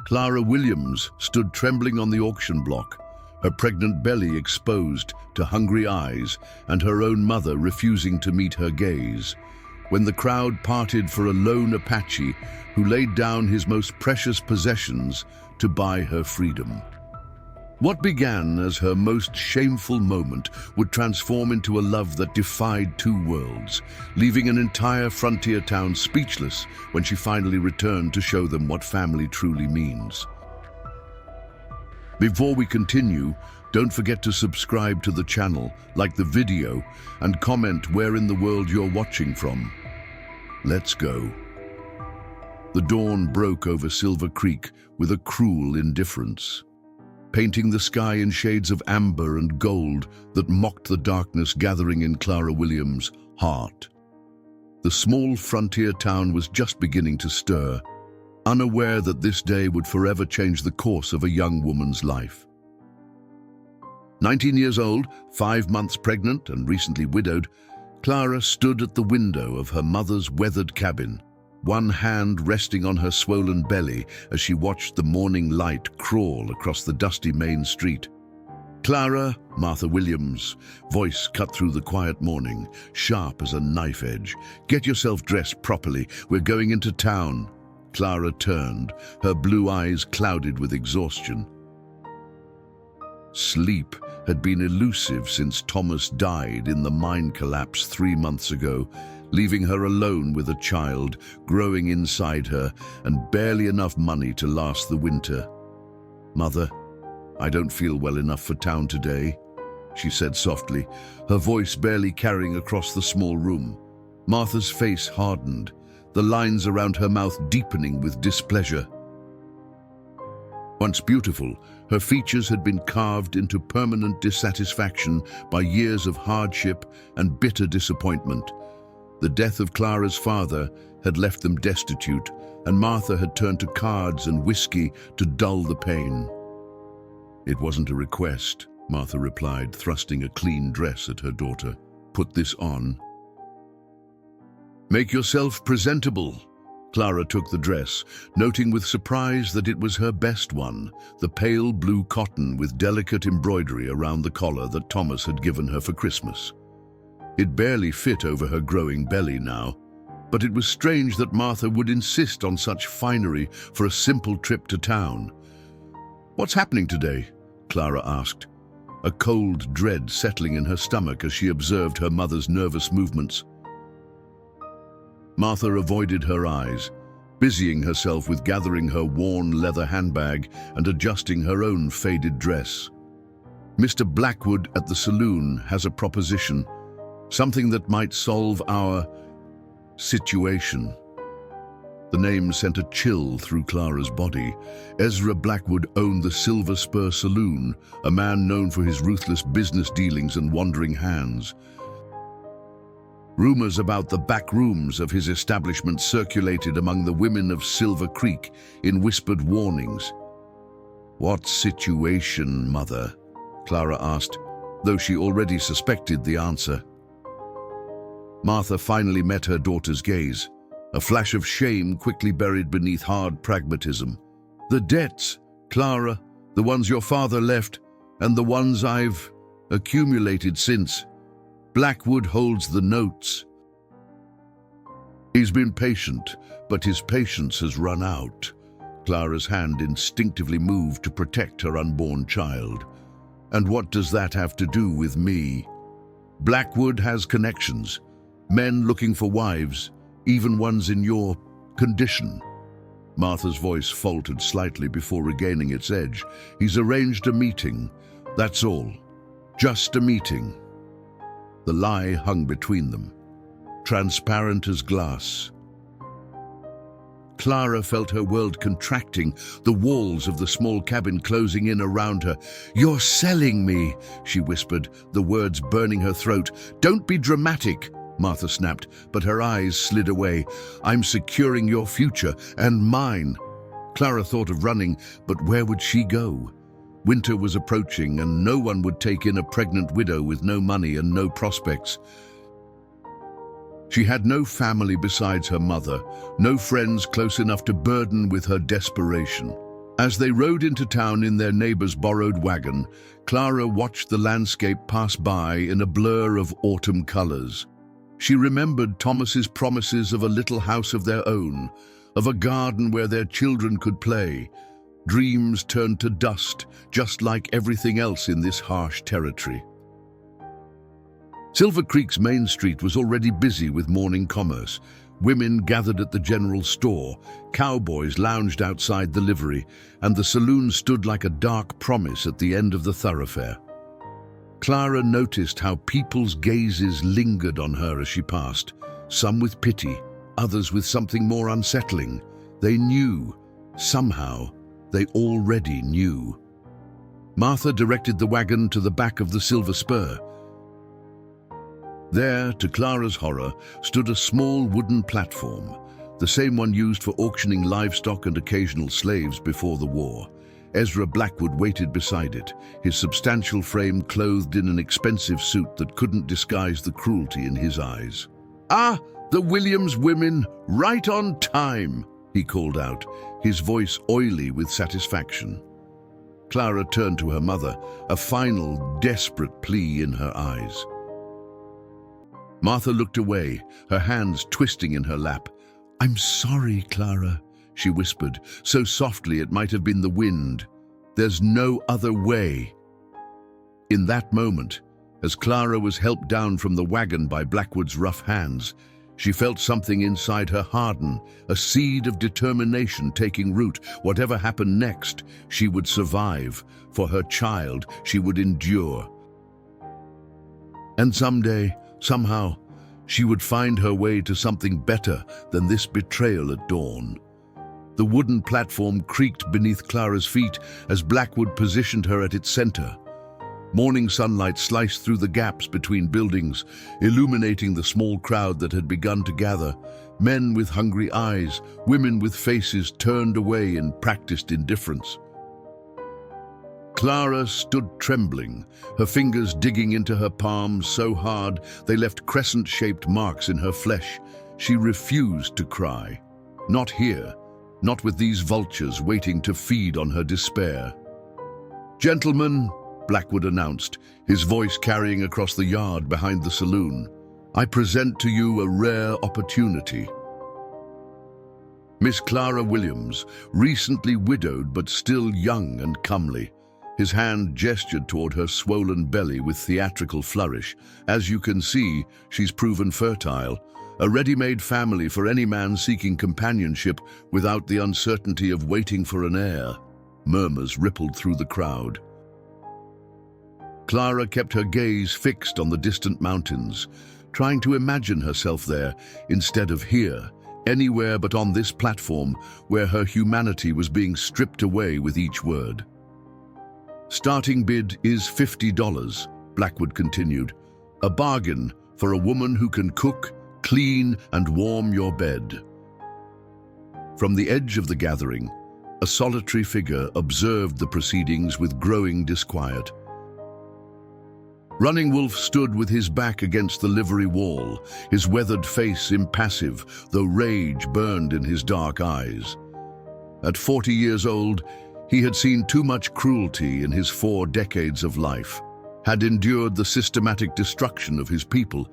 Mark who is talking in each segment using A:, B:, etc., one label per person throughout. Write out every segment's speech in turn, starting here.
A: Clara Williams stood trembling on the auction block, her pregnant belly exposed to hungry eyes and her own mother refusing to meet her gaze, when the crowd parted for a lone Apache who laid down his most precious possessions to buy her freedom. What began as her most shameful moment would transform into a love that defied two worlds, leaving an entire frontier town speechless when she finally returned to show them what family truly means. Before we continue, don't forget to subscribe to the channel, like the video, and comment where in the world you're watching from. Let's go. The dawn broke over Silver Creek with a cruel indifference, painting the sky in shades of amber and gold that mocked the darkness gathering in Clara Williams' heart. The small frontier town was just beginning to stir, unaware that this day would forever change the course of a young woman's life. 19 years old, 5 months pregnant and recently widowed, Clara stood at the window of her mother's weathered cabin, one hand resting on her swollen belly as she watched the morning light crawl across the dusty main street. "Clara," Martha Williams' voice cut through the quiet morning, sharp as a knife edge. "Get yourself dressed properly. We're going into town." Clara turned, her blue eyes clouded with exhaustion. Sleep had been elusive since Thomas died in the mine collapse 3 months ago, leaving her alone with a child growing inside her and barely enough money to last the winter. "Mother, I don't feel well enough for town today," she said softly, her voice barely carrying across the small room. Martha's face hardened, the lines around her mouth deepening with displeasure. Once beautiful, her features had been carved into permanent dissatisfaction by years of hardship and bitter disappointment. The death of Clara's father had left them destitute, and Martha had turned to cards and whiskey to dull the pain. "It wasn't a request," Martha replied, thrusting a clean dress at her daughter. "Put this on." "Make yourself presentable." Clara took the dress, noting with surprise that it was her best one, the pale blue cotton with delicate embroidery around the collar that Thomas had given her for Christmas. It barely fit over her growing belly now, but it was strange that Martha would insist on such finery for a simple trip to town. "What's happening today?" Clara asked, a cold dread settling in her stomach as she observed her mother's nervous movements. Martha avoided her eyes, busying herself with gathering her worn leather handbag and adjusting her own faded dress. "Mr. Blackwood at the saloon has a proposition, something that might solve our situation." The name sent a chill through Clara's body. Ezra Blackwood owned the Silver Spur Saloon, a man known for his ruthless business dealings and wandering hands. Rumors about the back rooms of his establishment circulated among the women of Silver Creek in whispered warnings. "What situation, Mother?" Clara asked, though she already suspected the answer. Martha finally met her daughter's gaze, a flash of shame quickly buried beneath hard pragmatism. "The debts, Clara, the ones your father left, and the ones I've accumulated since. Blackwood holds the notes. He's been patient, but his patience has run out." Clara's hand instinctively moved to protect her unborn child. "And what does that have to do with me?" "Blackwood has connections, men looking for wives, even ones in your condition." Martha's voice faltered slightly before regaining its edge. "He's arranged a meeting, that's all. Just a meeting." The lie hung between them, transparent as glass. Clara felt her world contracting, the walls of the small cabin closing in around her. "You're selling me," she whispered, the words burning her throat. "Don't be dramatic," Martha snapped, but her eyes slid away. "I'm securing your future and mine." Clara thought of running, but where would she go? Winter was approaching, and no one would take in a pregnant widow with no money and no prospects. She had no family besides her mother, no friends close enough to burden with her desperation. As they rode into town in their neighbor's borrowed wagon, Clara watched the landscape pass by in a blur of autumn colors. She remembered Thomas's promises of a little house of their own, of a garden where their children could play. Dreams turned to dust, just like everything else in this harsh territory. Silver Creek's main street was already busy with morning commerce. Women gathered at the general store, cowboys lounged outside the livery, and the saloon stood like a dark promise at the end of the thoroughfare. Clara noticed how people's gazes lingered on her as she passed, some with pity, others with something more unsettling. They knew, somehow, they already knew. Martha directed the wagon to the back of the Silver Spur. There, to Clara's horror, stood a small wooden platform, the same one used for auctioning livestock and occasional slaves before the war. Ezra Blackwood waited beside it, his substantial frame clothed in an expensive suit that couldn't disguise the cruelty in his eyes. "Ah, the Williams women, right on time," he called out, his voice oily with satisfaction. Clara turned to her mother, a final, desperate plea in her eyes. Martha looked away, her hands twisting in her lap. "I'm sorry, Clara," she whispered, so softly it might have been the wind. "There's no other way." In that moment, as Clara was helped down from the wagon by Blackwood's rough hands, she felt something inside her harden, a seed of determination taking root. Whatever happened next, she would survive. For her child, she would endure. And someday, somehow, she would find her way to something better than this betrayal at dawn. The wooden platform creaked beneath Clara's feet as Blackwood positioned her at its center. Morning sunlight sliced through the gaps between buildings, illuminating the small crowd that had begun to gather. Men with hungry eyes, women with faces turned away in practiced indifference. Clara stood trembling, her fingers digging into her palms so hard they left crescent-shaped marks in her flesh. She refused to cry. Not here, not with these vultures waiting to feed on her despair. "Gentlemen," Blackwood announced, his voice carrying across the yard behind the saloon, "I present to you a rare opportunity." Miss Clara Williams, recently widowed but still young and comely. His hand gestured toward her swollen belly with theatrical flourish. "As you can see, she's proven fertile, a ready-made family for any man seeking companionship without the uncertainty of waiting for an heir." Murmurs rippled through the crowd. Clara kept her gaze fixed on the distant mountains, trying to imagine herself there instead of here, anywhere but on this platform where her humanity was being stripped away with each word. "Starting bid is $50, Blackwood continued. "A bargain for a woman who can cook, clean, and warm your bed." From the edge of the gathering, a solitary figure observed the proceedings with growing disquiet. Running Wolf stood with his back against the livery wall, his weathered face impassive, though rage burned in his dark eyes. At 40 years old, he had seen too much cruelty in his 4 decades of life, had endured the systematic destruction of his people,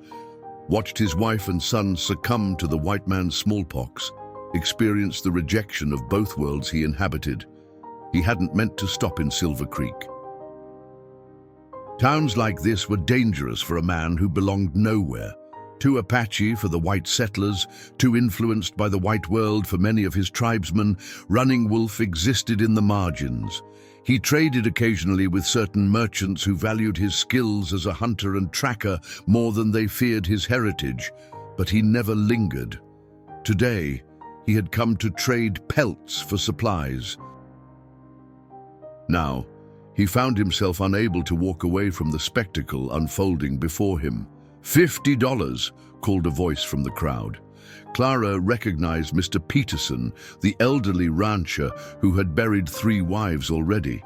A: watched his wife and son succumb to the white man's smallpox, experienced the rejection of both worlds he inhabited. He hadn't meant to stop in Silver Creek. Towns like this were dangerous for a man who belonged nowhere. Too Apache for the white settlers, too influenced by the white world for many of his tribesmen, Running Wolf existed in the margins. He traded occasionally with certain merchants who valued his skills as a hunter and tracker more than they feared his heritage, but he never lingered. Today, he had come to trade pelts for supplies. Now, he found himself unable to walk away from the spectacle unfolding before him. $50, called a voice from the crowd. Clara recognized Mr. Peterson, the elderly rancher who had buried 3 wives already.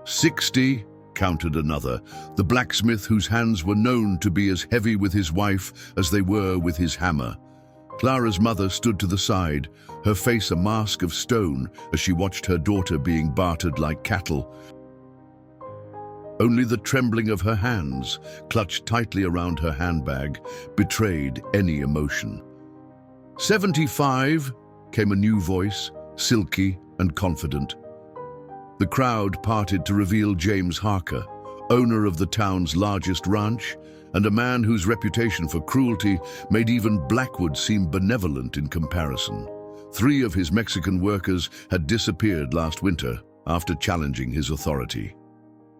A: $60, counted another, the blacksmith whose hands were known to be as heavy with his wife as they were with his hammer. Clara's mother stood to the side, her face a mask of stone as she watched her daughter being bartered like cattle. Only the trembling of her hands, clutched tightly around her handbag, betrayed any emotion. 75, came a new voice, silky and confident. The crowd parted to reveal James Harker, owner of the town's largest ranch, and a man whose reputation for cruelty made even Blackwood seem benevolent in comparison. 3 of his Mexican workers had disappeared last winter after challenging his authority.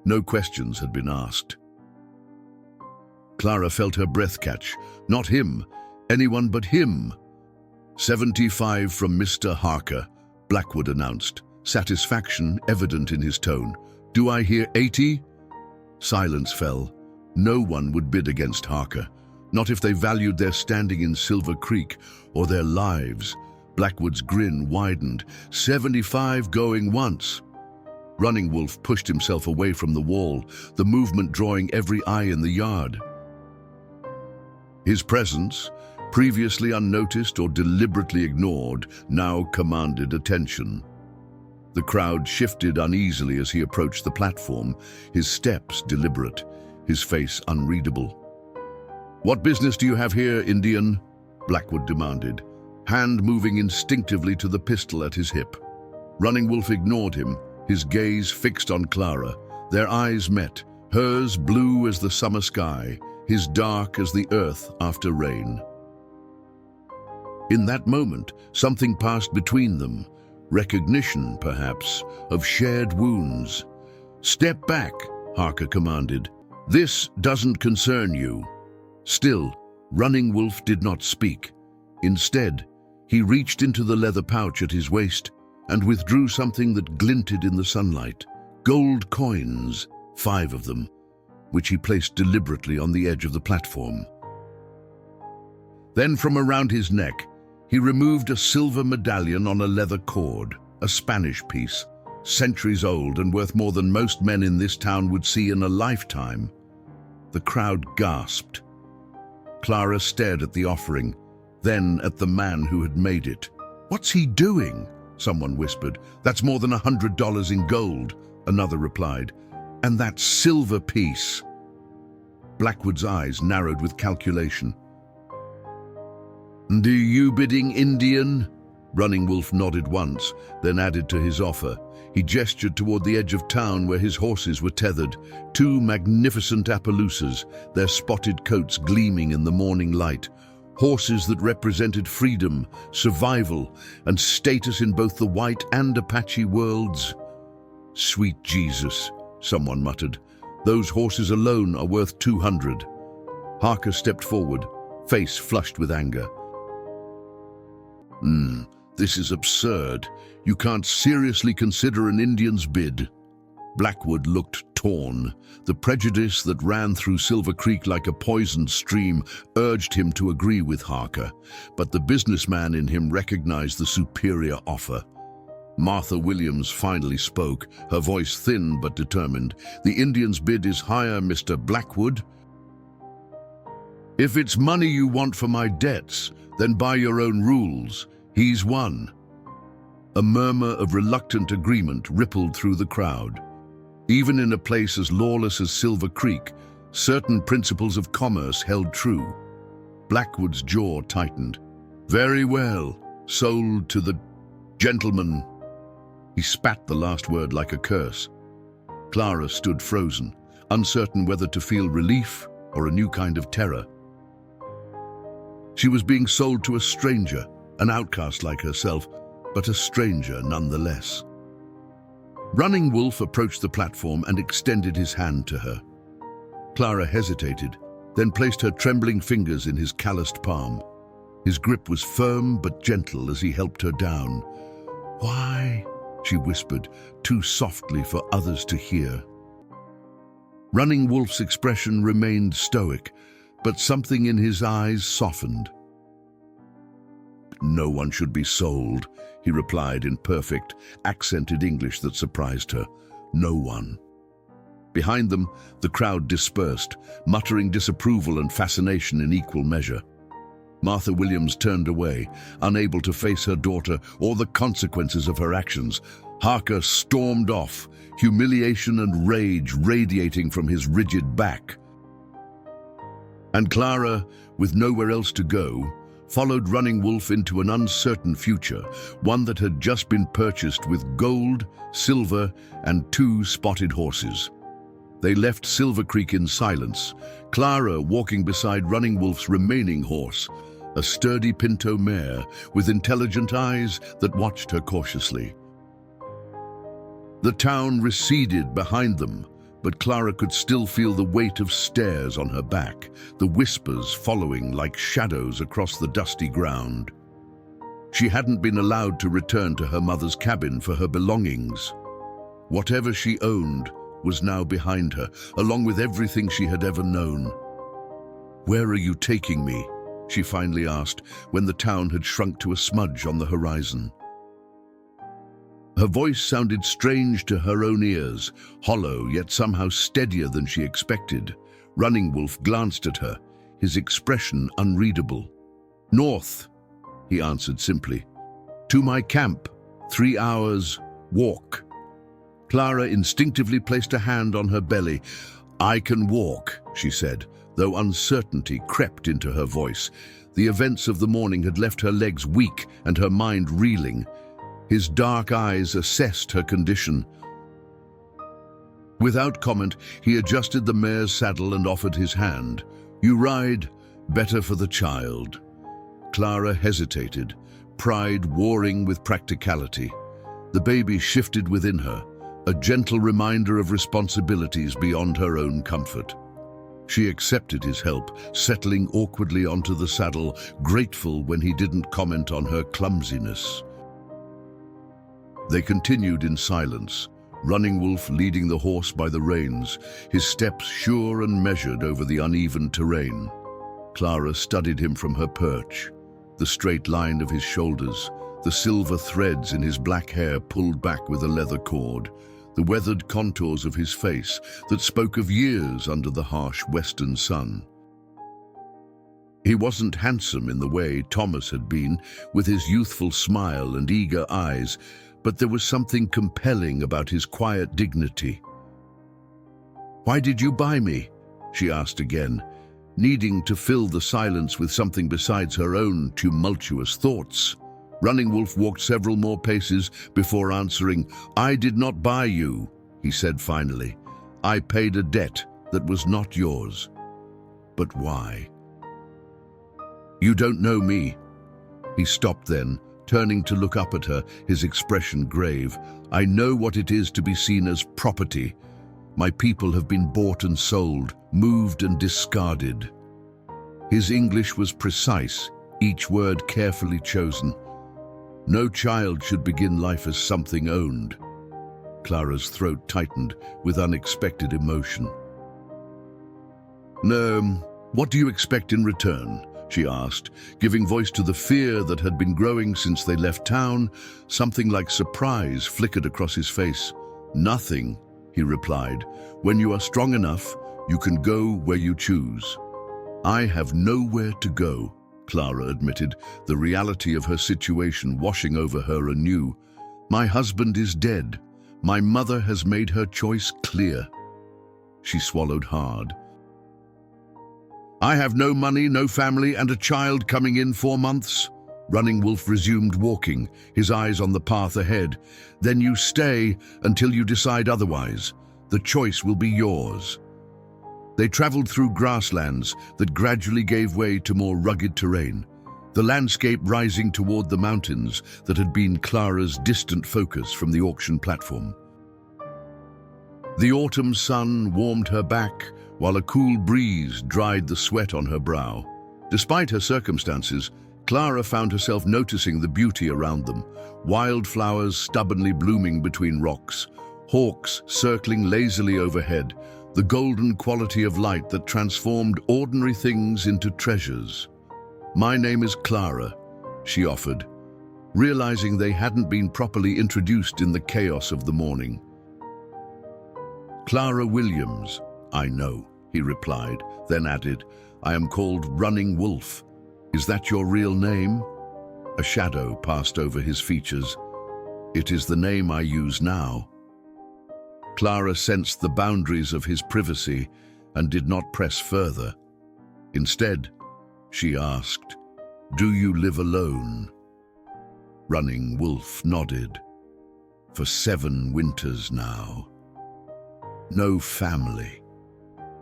A: No questions had been asked. Clara felt her breath catch. Not him, anyone but him. 75 from Mr. Harker, Blackwood announced, satisfaction evident in his tone. Do I hear 80? Silence fell. No one would bid against Harker, not if they valued their standing in Silver Creek or their lives. Blackwood's grin widened. 75 going once. Running Wolf pushed himself away from the wall, the movement drawing every eye in the yard. His presence, previously unnoticed or deliberately ignored, now commanded attention. The crowd shifted uneasily as he approached the platform, his steps deliberate, his face unreadable. "What business do you have here, Indian?" Blackwood demanded, hand moving instinctively to the pistol at his hip. Running Wolf ignored him, his gaze fixed on Clara. Their eyes met, hers blue as the summer sky, his dark as the earth after rain. In that moment, something passed between them, recognition, perhaps, of shared wounds. "Step back," Harker commanded. "This doesn't concern you." Still, Running Wolf did not speak. Instead, he reached into the leather pouch at his waist and withdrew something that glinted in the sunlight. Gold coins, 5 of them, which he placed deliberately on the edge of the platform. Then from around his neck, he removed a silver medallion on a leather cord, a Spanish piece, centuries old and worth more than most men in this town would see in a lifetime. The crowd gasped. Clara stared at the offering, then at the man who had made it. "What's he doing?" someone whispered. "That's more than $100 in gold," another replied. "And that silver piece." Blackwood's eyes narrowed with calculation. "Do you bidding, Indian?" Running Wolf nodded once, then added to his offer. He gestured toward the edge of town where his horses were tethered, 2 magnificent Appaloosas, their spotted coats gleaming in the morning light. Horses that represented freedom, survival, and status in both the white and Apache worlds. "Sweet Jesus," someone muttered. "Those horses alone are worth 200. Harker stepped forward, face flushed with anger. This is absurd. You can't seriously consider an Indian's bid." Blackwood looked torn. The prejudice that ran through Silver Creek like a poisoned stream urged him to agree with Harker, but the businessman in him recognized the superior offer. Martha Williams finally spoke, her voice thin but determined. "The Indian's bid is higher, Mr. Blackwood. If it's money you want for my debts, then by your own rules. He's won." A murmur of reluctant agreement rippled through the crowd. Even in a place as lawless as Silver Creek, certain principles of commerce held true. Blackwood's jaw tightened. "Very well, sold to the gentleman." He spat the last word like a curse. Clara stood frozen, uncertain whether to feel relief or a new kind of terror. She was being sold to a stranger, an outcast like herself, but a stranger nonetheless. Running Wolf approached the platform and extended his hand to her. Clara hesitated, then placed her trembling fingers in his calloused palm. His grip was firm but gentle as he helped her down. "Why?" she whispered, too softly for others to hear. Running Wolf's expression remained stoic, but something in his eyes softened. "No one should be sold," he replied in perfect, accented English that surprised her. "No one." Behind them, the crowd dispersed, muttering disapproval and fascination in equal measure. Martha Williams turned away, unable to face her daughter or the consequences of her actions. Harker stormed off, humiliation and rage radiating from his rigid back. And Clara, with nowhere else to go, followed Running Wolf into an uncertain future, one that had just been purchased with gold, silver, and 2 spotted horses. They left Silver Creek in silence, Clara walking beside Running Wolf's remaining horse, a sturdy pinto mare with intelligent eyes that watched her cautiously. The town receded behind them, but Clara could still feel the weight of stares on her back, the whispers following like shadows across the dusty ground. She hadn't been allowed to return to her mother's cabin for her belongings. Whatever she owned was now behind her, along with everything she had ever known. "Where are you taking me?" she finally asked, when the town had shrunk to a smudge on the horizon. Her voice sounded strange to her own ears, hollow yet somehow steadier than she expected. Running Wolf glanced at her, his expression unreadable. "North," he answered simply. "To my camp, 3 hours, walk." Clara instinctively placed a hand on her belly. "I can walk," she said, though uncertainty crept into her voice. The events of the morning had left her legs weak and her mind reeling. His dark eyes assessed her condition. Without comment, he adjusted the mare's saddle and offered his hand. "You ride, better for the child." Clara hesitated, pride warring with practicality. The baby shifted within her, a gentle reminder of responsibilities beyond her own comfort. She accepted his help, settling awkwardly onto the saddle, grateful when he didn't comment on her clumsiness. They continued in silence, Running Wolf leading the horse by the reins, his steps sure and measured over the uneven terrain. Clara studied him from her perch, the straight line of his shoulders, the silver threads in his black hair pulled back with a leather cord, the weathered contours of his face that spoke of years under the harsh western sun. He wasn't handsome in the way Thomas had been, with his youthful smile and eager eyes, but there was something compelling about his quiet dignity. "Why did you buy me?" she asked again, needing to fill the silence with something besides her own tumultuous thoughts. Running Wolf walked several more paces before answering. "I did not buy you," he said finally. "I paid a debt that was not yours." "But why?" "You don't know me." He stopped then, turning to look up at her, his expression grave. "I know what it is to be seen as property. My people have been bought and sold, moved and discarded." His English was precise, each word carefully chosen. No child should begin life as something owned. Clara's throat tightened with unexpected emotion. "No, what do you expect in return?" she asked, giving voice to the fear that had been growing since they left town. Something like surprise flickered across his face. "Nothing," he replied. "When you are strong enough, you can go where you choose." "I have nowhere to go," Clara admitted, the reality of her situation washing over her anew. "My husband is dead. My mother has made her choice clear." She swallowed hard. "I have no money, no family, and a child coming in 4 months." Running Wolf resumed walking, his eyes on the path ahead. "Then you stay until you decide otherwise. The choice will be yours." They traveled through grasslands that gradually gave way to more rugged terrain, the landscape rising toward the mountains that had been Clara's distant focus from the auction platform. The autumn sun warmed her back, while a cool breeze dried the sweat on her brow. Despite her circumstances, Clara found herself noticing the beauty around them, wildflowers stubbornly blooming between rocks, hawks circling lazily overhead, the golden quality of light that transformed ordinary things into treasures. "My name is Clara," she offered, realizing they hadn't been properly introduced in the chaos of the morning. "Clara Williams." "I know," he replied, then added, "I am called Running Wolf." "Is that your real name?" A shadow passed over his features. "It is the name I use now." Clara sensed the boundaries of his privacy and did not press further. Instead, she asked, "Do you live alone?" Running Wolf nodded. "For 7 winters now. No family."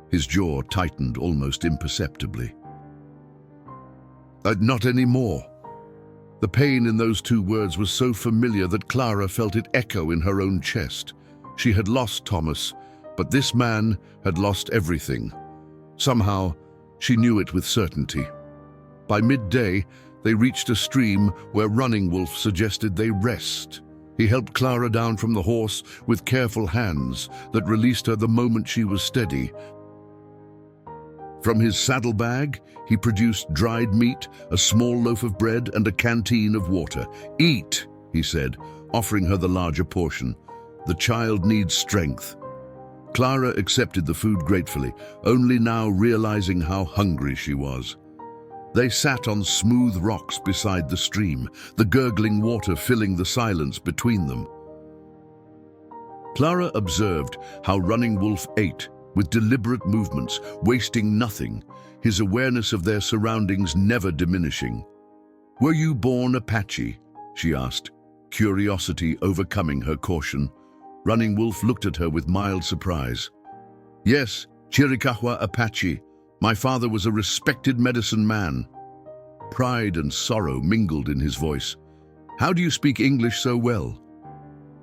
A: His jaw tightened almost imperceptibly. Not anymore." The pain in those 2 words was so familiar that Clara felt it echo in her own chest. She had lost Thomas, but this man had lost everything. Somehow, she knew it with certainty. By midday, they reached a stream where Running Wolf suggested they rest. He helped Clara down from the horse with careful hands that released her the moment she was steady. From his saddlebag, he produced dried meat, a small loaf of bread, and a canteen of water. "Eat," he said, offering her the larger portion. "The child needs strength." Clara accepted the food gratefully, only now realizing how hungry she was. They sat on smooth rocks beside the stream, the gurgling water filling the silence between them. Clara observed how Running Wolf ate, with deliberate movements, wasting nothing, his awareness of their surroundings never diminishing. "Were you born Apache?" she asked, curiosity overcoming her caution. Running Wolf looked at her with mild surprise. "Yes, Chiricahua Apache. My father was a respected medicine man." Pride and sorrow mingled in his voice. "How do you speak English so well?"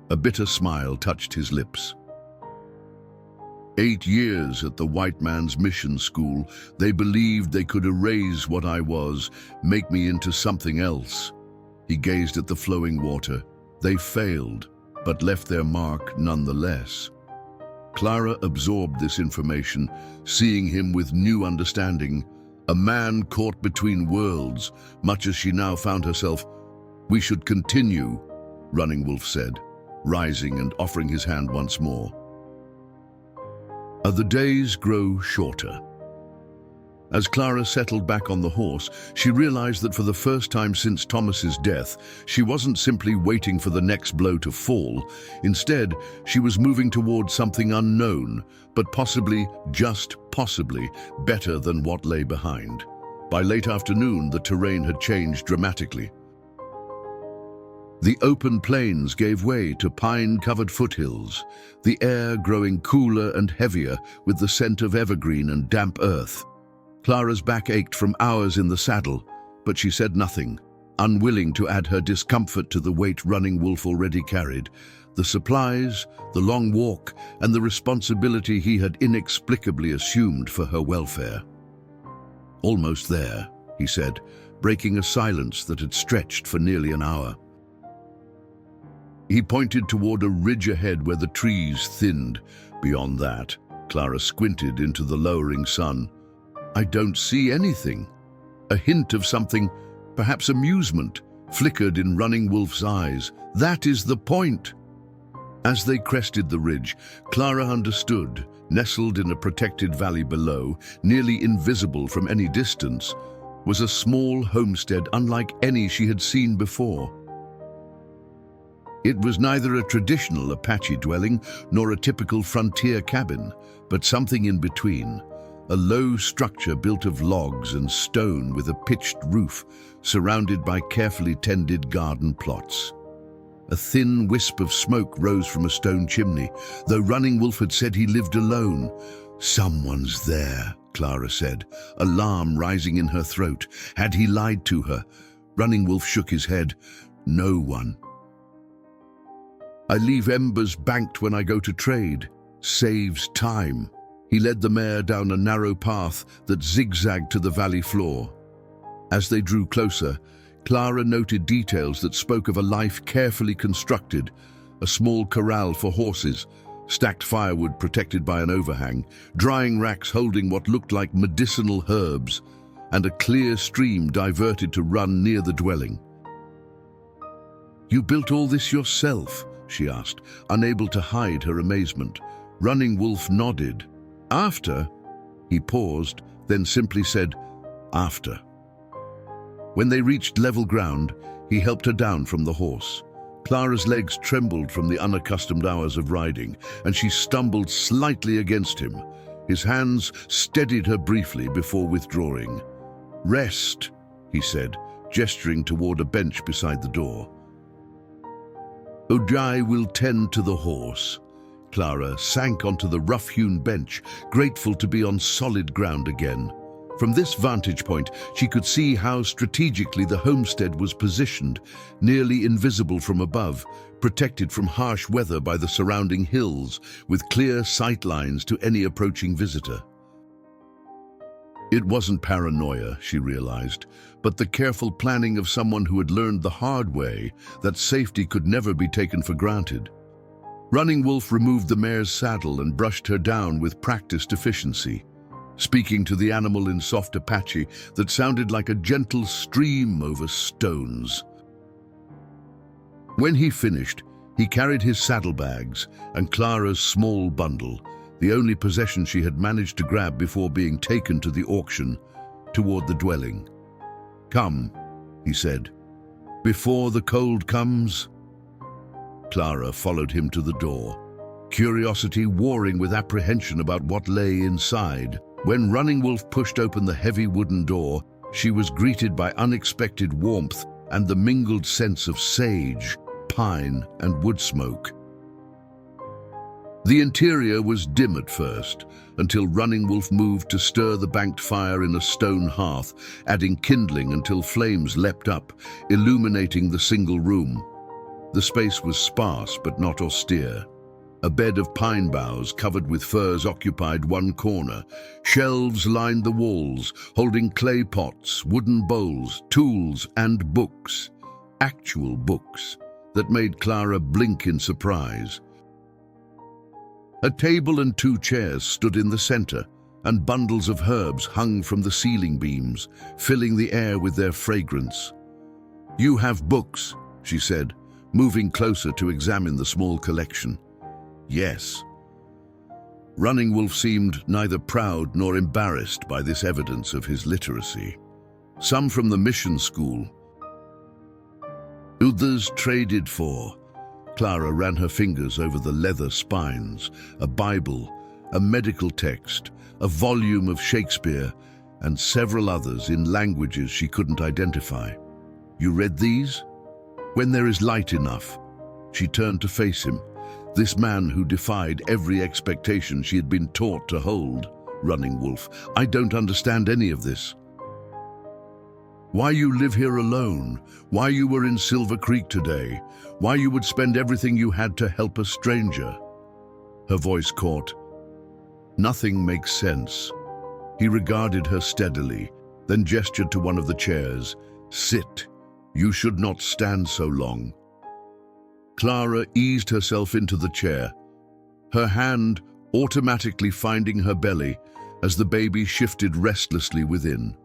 A: A bitter smile touched his lips. 8 years at the white man's mission school, they believed they could erase what I was, make me into something else." He gazed at the flowing water. "They failed, but left their mark nonetheless." Clara absorbed this information, seeing him with new understanding. A man caught between worlds, much as she now found herself. "We should continue," Running Wolf said, rising and offering his hand once more. The days grow shorter. As Clara settled back on the horse, she realized that for the first time since Thomas's death, she wasn't simply waiting for the next blow to fall. Instead, she was moving towards something unknown, but possibly, just possibly, better than what lay behind. By late afternoon, the terrain had changed dramatically. The open plains gave way to pine-covered foothills, the air growing cooler and heavier with the scent of evergreen and damp earth. Clara's back ached from hours in the saddle, but she said nothing, unwilling to add her discomfort to the weight Running Wolf already carried. The supplies, the long walk, and the responsibility he had inexplicably assumed for her welfare. "Almost there," he said, breaking a silence that had stretched for nearly an hour. He pointed toward a ridge ahead where the trees thinned. Beyond that, Clara squinted into the lowering sun. "I don't see anything." A hint of something, perhaps amusement, flickered in Running Wolf's eyes. "That is the point." As they crested the ridge, Clara understood, nestled in a protected valley below, nearly invisible from any distance, was a small homestead unlike any she had seen before. It was neither a traditional Apache dwelling nor a typical frontier cabin, but something in between, a low structure built of logs and stone with a pitched roof, surrounded by carefully tended garden plots. A thin wisp of smoke rose from a stone chimney, though Running Wolf had said he lived alone. "Someone's there," Clara said, alarm rising in her throat. Had he lied to her? Running Wolf shook his head. "No one. I leave embers banked when I go to trade. Saves time." He led the mare down a narrow path that zigzagged to the valley floor. As they drew closer, Clara noted details that spoke of a life carefully constructed: a small corral for horses, stacked firewood protected by an overhang, drying racks holding what looked like medicinal herbs, and a clear stream diverted to run near the dwelling. "You built all this yourself?" she asked, unable to hide her amazement. Running Wolf nodded. "After?" He paused, then simply said, "After." When they reached level ground, he helped her down from the horse. Clara's legs trembled from the unaccustomed hours of riding, and she stumbled slightly against him. His hands steadied her briefly before withdrawing. "Rest," he said, gesturing toward a bench beside the door. "Ojai will tend to the horse." Clara sank onto the rough-hewn bench, grateful to be on solid ground again. From this vantage point, she could see how strategically the homestead was positioned, nearly invisible from above, protected from harsh weather by the surrounding hills, with clear sight lines to any approaching visitor. It wasn't paranoia, she realized, but the careful planning of someone who had learned the hard way that safety could never be taken for granted. Running Wolf removed the mare's saddle and brushed her down with practiced efficiency, speaking to the animal in soft Apache that sounded like a gentle stream over stones. When he finished, he carried his saddlebags and Clara's small bundle, the only possession she had managed to grab before being taken to the auction, toward the dwelling. "Come," he said, "before the cold comes." Clara followed him to the door, curiosity warring with apprehension about what lay inside. When Running Wolf pushed open the heavy wooden door, she was greeted by unexpected warmth and the mingled sense of sage, pine, and wood smoke. The interior was dim at first, until Running Wolf moved to stir the banked fire in a stone hearth, adding kindling until flames leapt up, illuminating the single room. The space was sparse but not austere. A bed of pine boughs covered with furs occupied one corner. Shelves lined the walls, holding clay pots, wooden bowls, tools, and books. Actual books that made Clara blink in surprise. A table and 2 chairs stood in the center, and bundles of herbs hung from the ceiling beams, filling the air with their fragrance. "You have books," she said, moving closer to examine the small collection. "Yes." Running Wolf seemed neither proud nor embarrassed by this evidence of his literacy. Some from the mission school. Others traded for. Clara ran her fingers over the leather spines, a Bible, a medical text, a volume of Shakespeare, and several others in languages she couldn't identify. "You read these?" "When there is light enough." She turned to face him, this man who defied every expectation she had been taught to hold. "Running Wolf, I don't understand any of this. Why you live here alone, why you were in Silver Creek today, why you would spend everything you had to help a stranger." Her voice caught. "Nothing makes sense." He regarded her steadily, then gestured to one of the chairs. "Sit. You should not stand so long." Clara eased herself into the chair, her hand automatically finding her belly as the baby shifted restlessly within.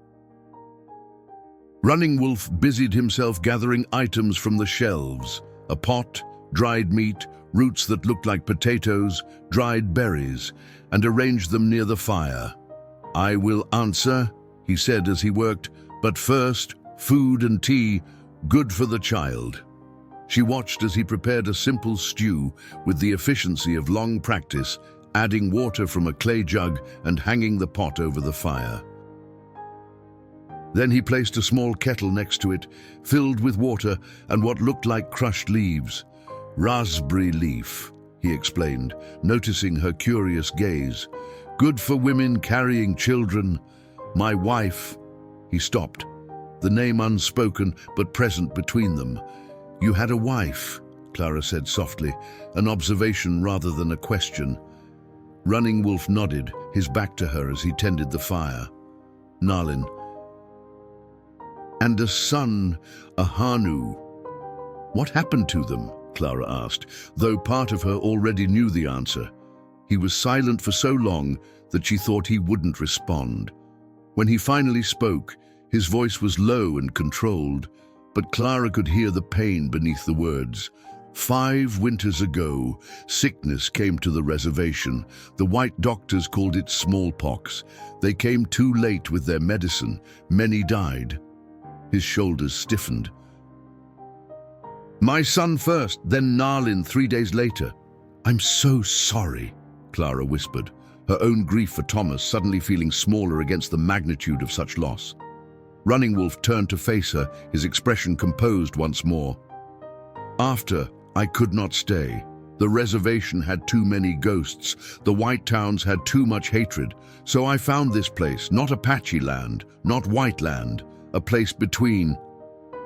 A: Running Wolf busied himself gathering items from the shelves, a pot, dried meat, roots that looked like potatoes, dried berries, and arranged them near the fire. "I will answer," he said as he worked, "but first, food and tea, good for the child." She watched as he prepared a simple stew with the efficiency of long practice, adding water from a clay jug and hanging the pot over the fire. Then he placed a small kettle next to it, filled with water and what looked like crushed leaves. "Raspberry leaf," he explained, noticing her curious gaze. "Good for women carrying children. My wife." He stopped, the name unspoken but present between them. "You had a wife," Clara said softly, an observation rather than a question. Running Wolf nodded, his back to her as he tended the fire. "Nalin. And a son, a Hanu." "What happened to them?" Clara asked, though part of her already knew the answer. He was silent for so long that she thought he wouldn't respond. When he finally spoke, his voice was low and controlled, but Clara could hear the pain beneath the words. 5 winters ago, sickness came to the reservation. The white doctors called it smallpox. They came too late with their medicine. Many died. His shoulders stiffened. My son first, then Narlin 3 days later. I'm so sorry, Clara whispered, her own grief for Thomas suddenly feeling smaller against the magnitude of such loss. Running Wolf turned to face her, his expression composed once more. After, I could not stay. The reservation had too many ghosts. The White Towns had too much hatred. So I found this place, not Apache land, not white land, a place between.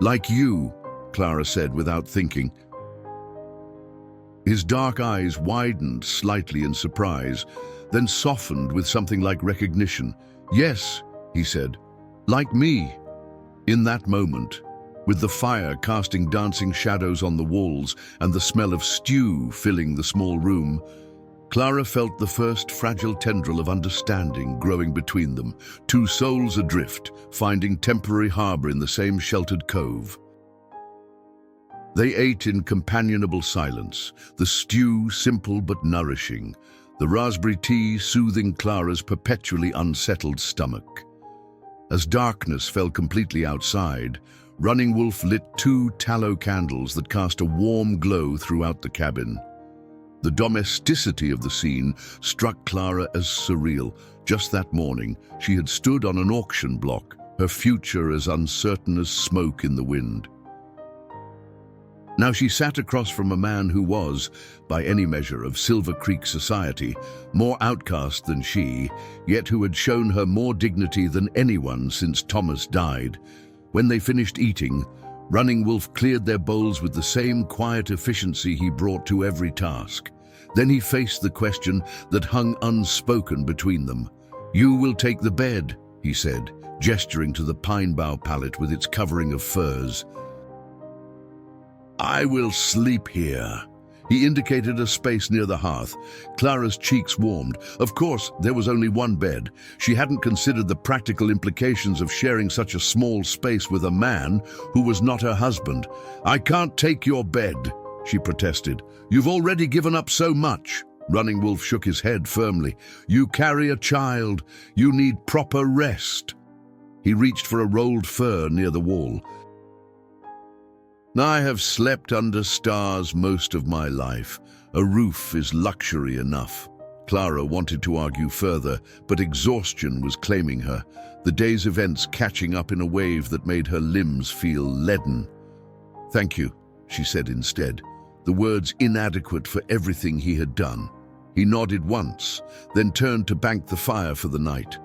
A: Like you, Clara said without thinking. His dark eyes widened slightly in surprise, then softened with something like recognition. Yes, he said, like me. In that moment, with the fire casting dancing shadows on the walls and the smell of stew filling the small room, Clara felt the first fragile tendril of understanding growing between them, two souls adrift, finding temporary harbor in the same sheltered cove. They ate in companionable silence, the stew simple but nourishing, the raspberry tea soothing Clara's perpetually unsettled stomach. As darkness fell completely outside, Running Wolf lit 2 tallow candles that cast a warm glow throughout the cabin. The domesticity of the scene struck Clara as surreal. Just that morning, she had stood on an auction block, her future as uncertain as smoke in the wind. Now she sat across from a man who was, by any measure of Silver Creek society, more outcast than she, yet who had shown her more dignity than anyone since Thomas died. When they finished eating, Running Wolf cleared their bowls with the same quiet efficiency he brought to every task. Then he faced the question that hung unspoken between them. You will take the bed, he said, gesturing to the pine bough pallet with its covering of furs. I will sleep here. He indicated a space near the hearth. Clara's cheeks warmed. Of course, there was only one bed. She hadn't considered the practical implications of sharing such a small space with a man who was not her husband. I can't take your bed, she protested. You've already given up so much. Running Wolf shook his head firmly. You carry a child. You need proper rest. He reached for a rolled fur near the wall. I have slept under stars most of my life. A roof is luxury enough. Clara wanted to argue further, but exhaustion was claiming her, the day's events catching up in a wave that made her limbs feel leaden. Thank you, she said instead, the words inadequate for everything he had done. He nodded once, then turned to bank the fire for the night.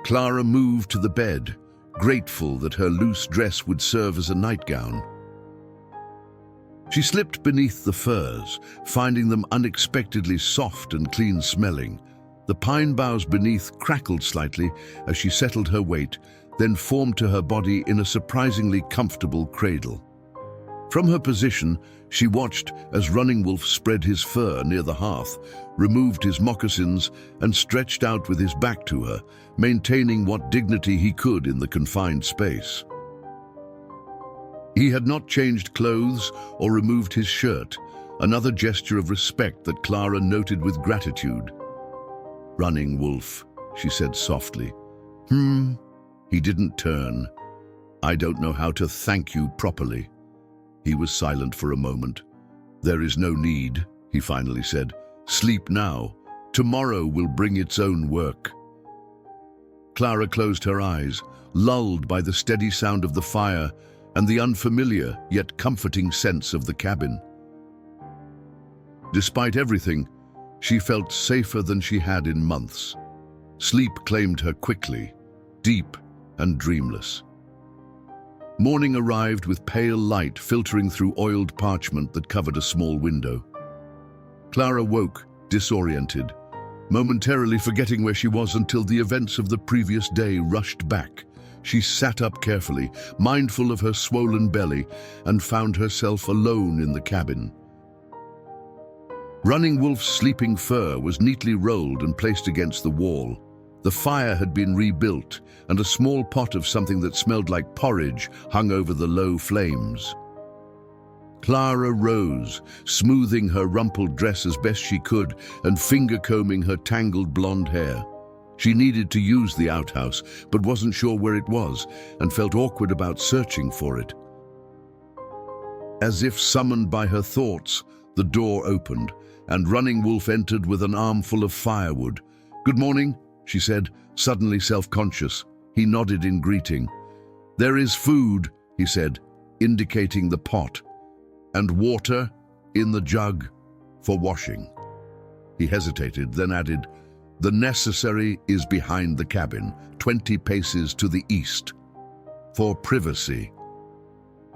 A: Clara moved to the bed, grateful that her loose dress would serve as a nightgown. She slipped beneath the furs, finding them unexpectedly soft and clean-smelling. The pine boughs beneath crackled slightly as she settled her weight, then formed to her body in a surprisingly comfortable cradle. From her position, she watched as Running Wolf spread his fur near the hearth, removed his moccasins, and stretched out with his back to her, maintaining what dignity he could in the confined space. He had not changed clothes or removed his shirt, another gesture of respect that Clara noted with gratitude. Running Wolf, she said softly. He didn't turn. I don't know how to thank you properly. He was silent for a moment. There is no need, he finally said. Sleep now. Tomorrow will bring its own work. Clara closed her eyes, lulled by the steady sound of the fire and the unfamiliar yet comforting sense of the cabin. Despite everything, she felt safer than she had in months. Sleep claimed her quickly, deep and dreamless. Morning arrived with pale light filtering through oiled parchment that covered a small window. Clara woke, disoriented, momentarily forgetting where she was until the events of the previous day rushed back. She sat up carefully, mindful of her swollen belly, and found herself alone in the cabin. Running Wolf's sleeping fur was neatly rolled and placed against the wall. The fire had been rebuilt, and a small pot of something that smelled like porridge hung over the low flames. Clara rose, smoothing her rumpled dress as best she could and finger-combing her tangled blonde hair. She needed to use the outhouse, but wasn't sure where it was, and felt awkward about searching for it. As if summoned by her thoughts, the door opened, and Running Wolf entered with an armful of firewood. "Good morning," she said, suddenly self-conscious. He nodded in greeting. "There is food," he said, indicating the pot, "and water in the jug for washing." He hesitated, then added, "The necessary is behind the cabin, 20 paces to the east, for privacy."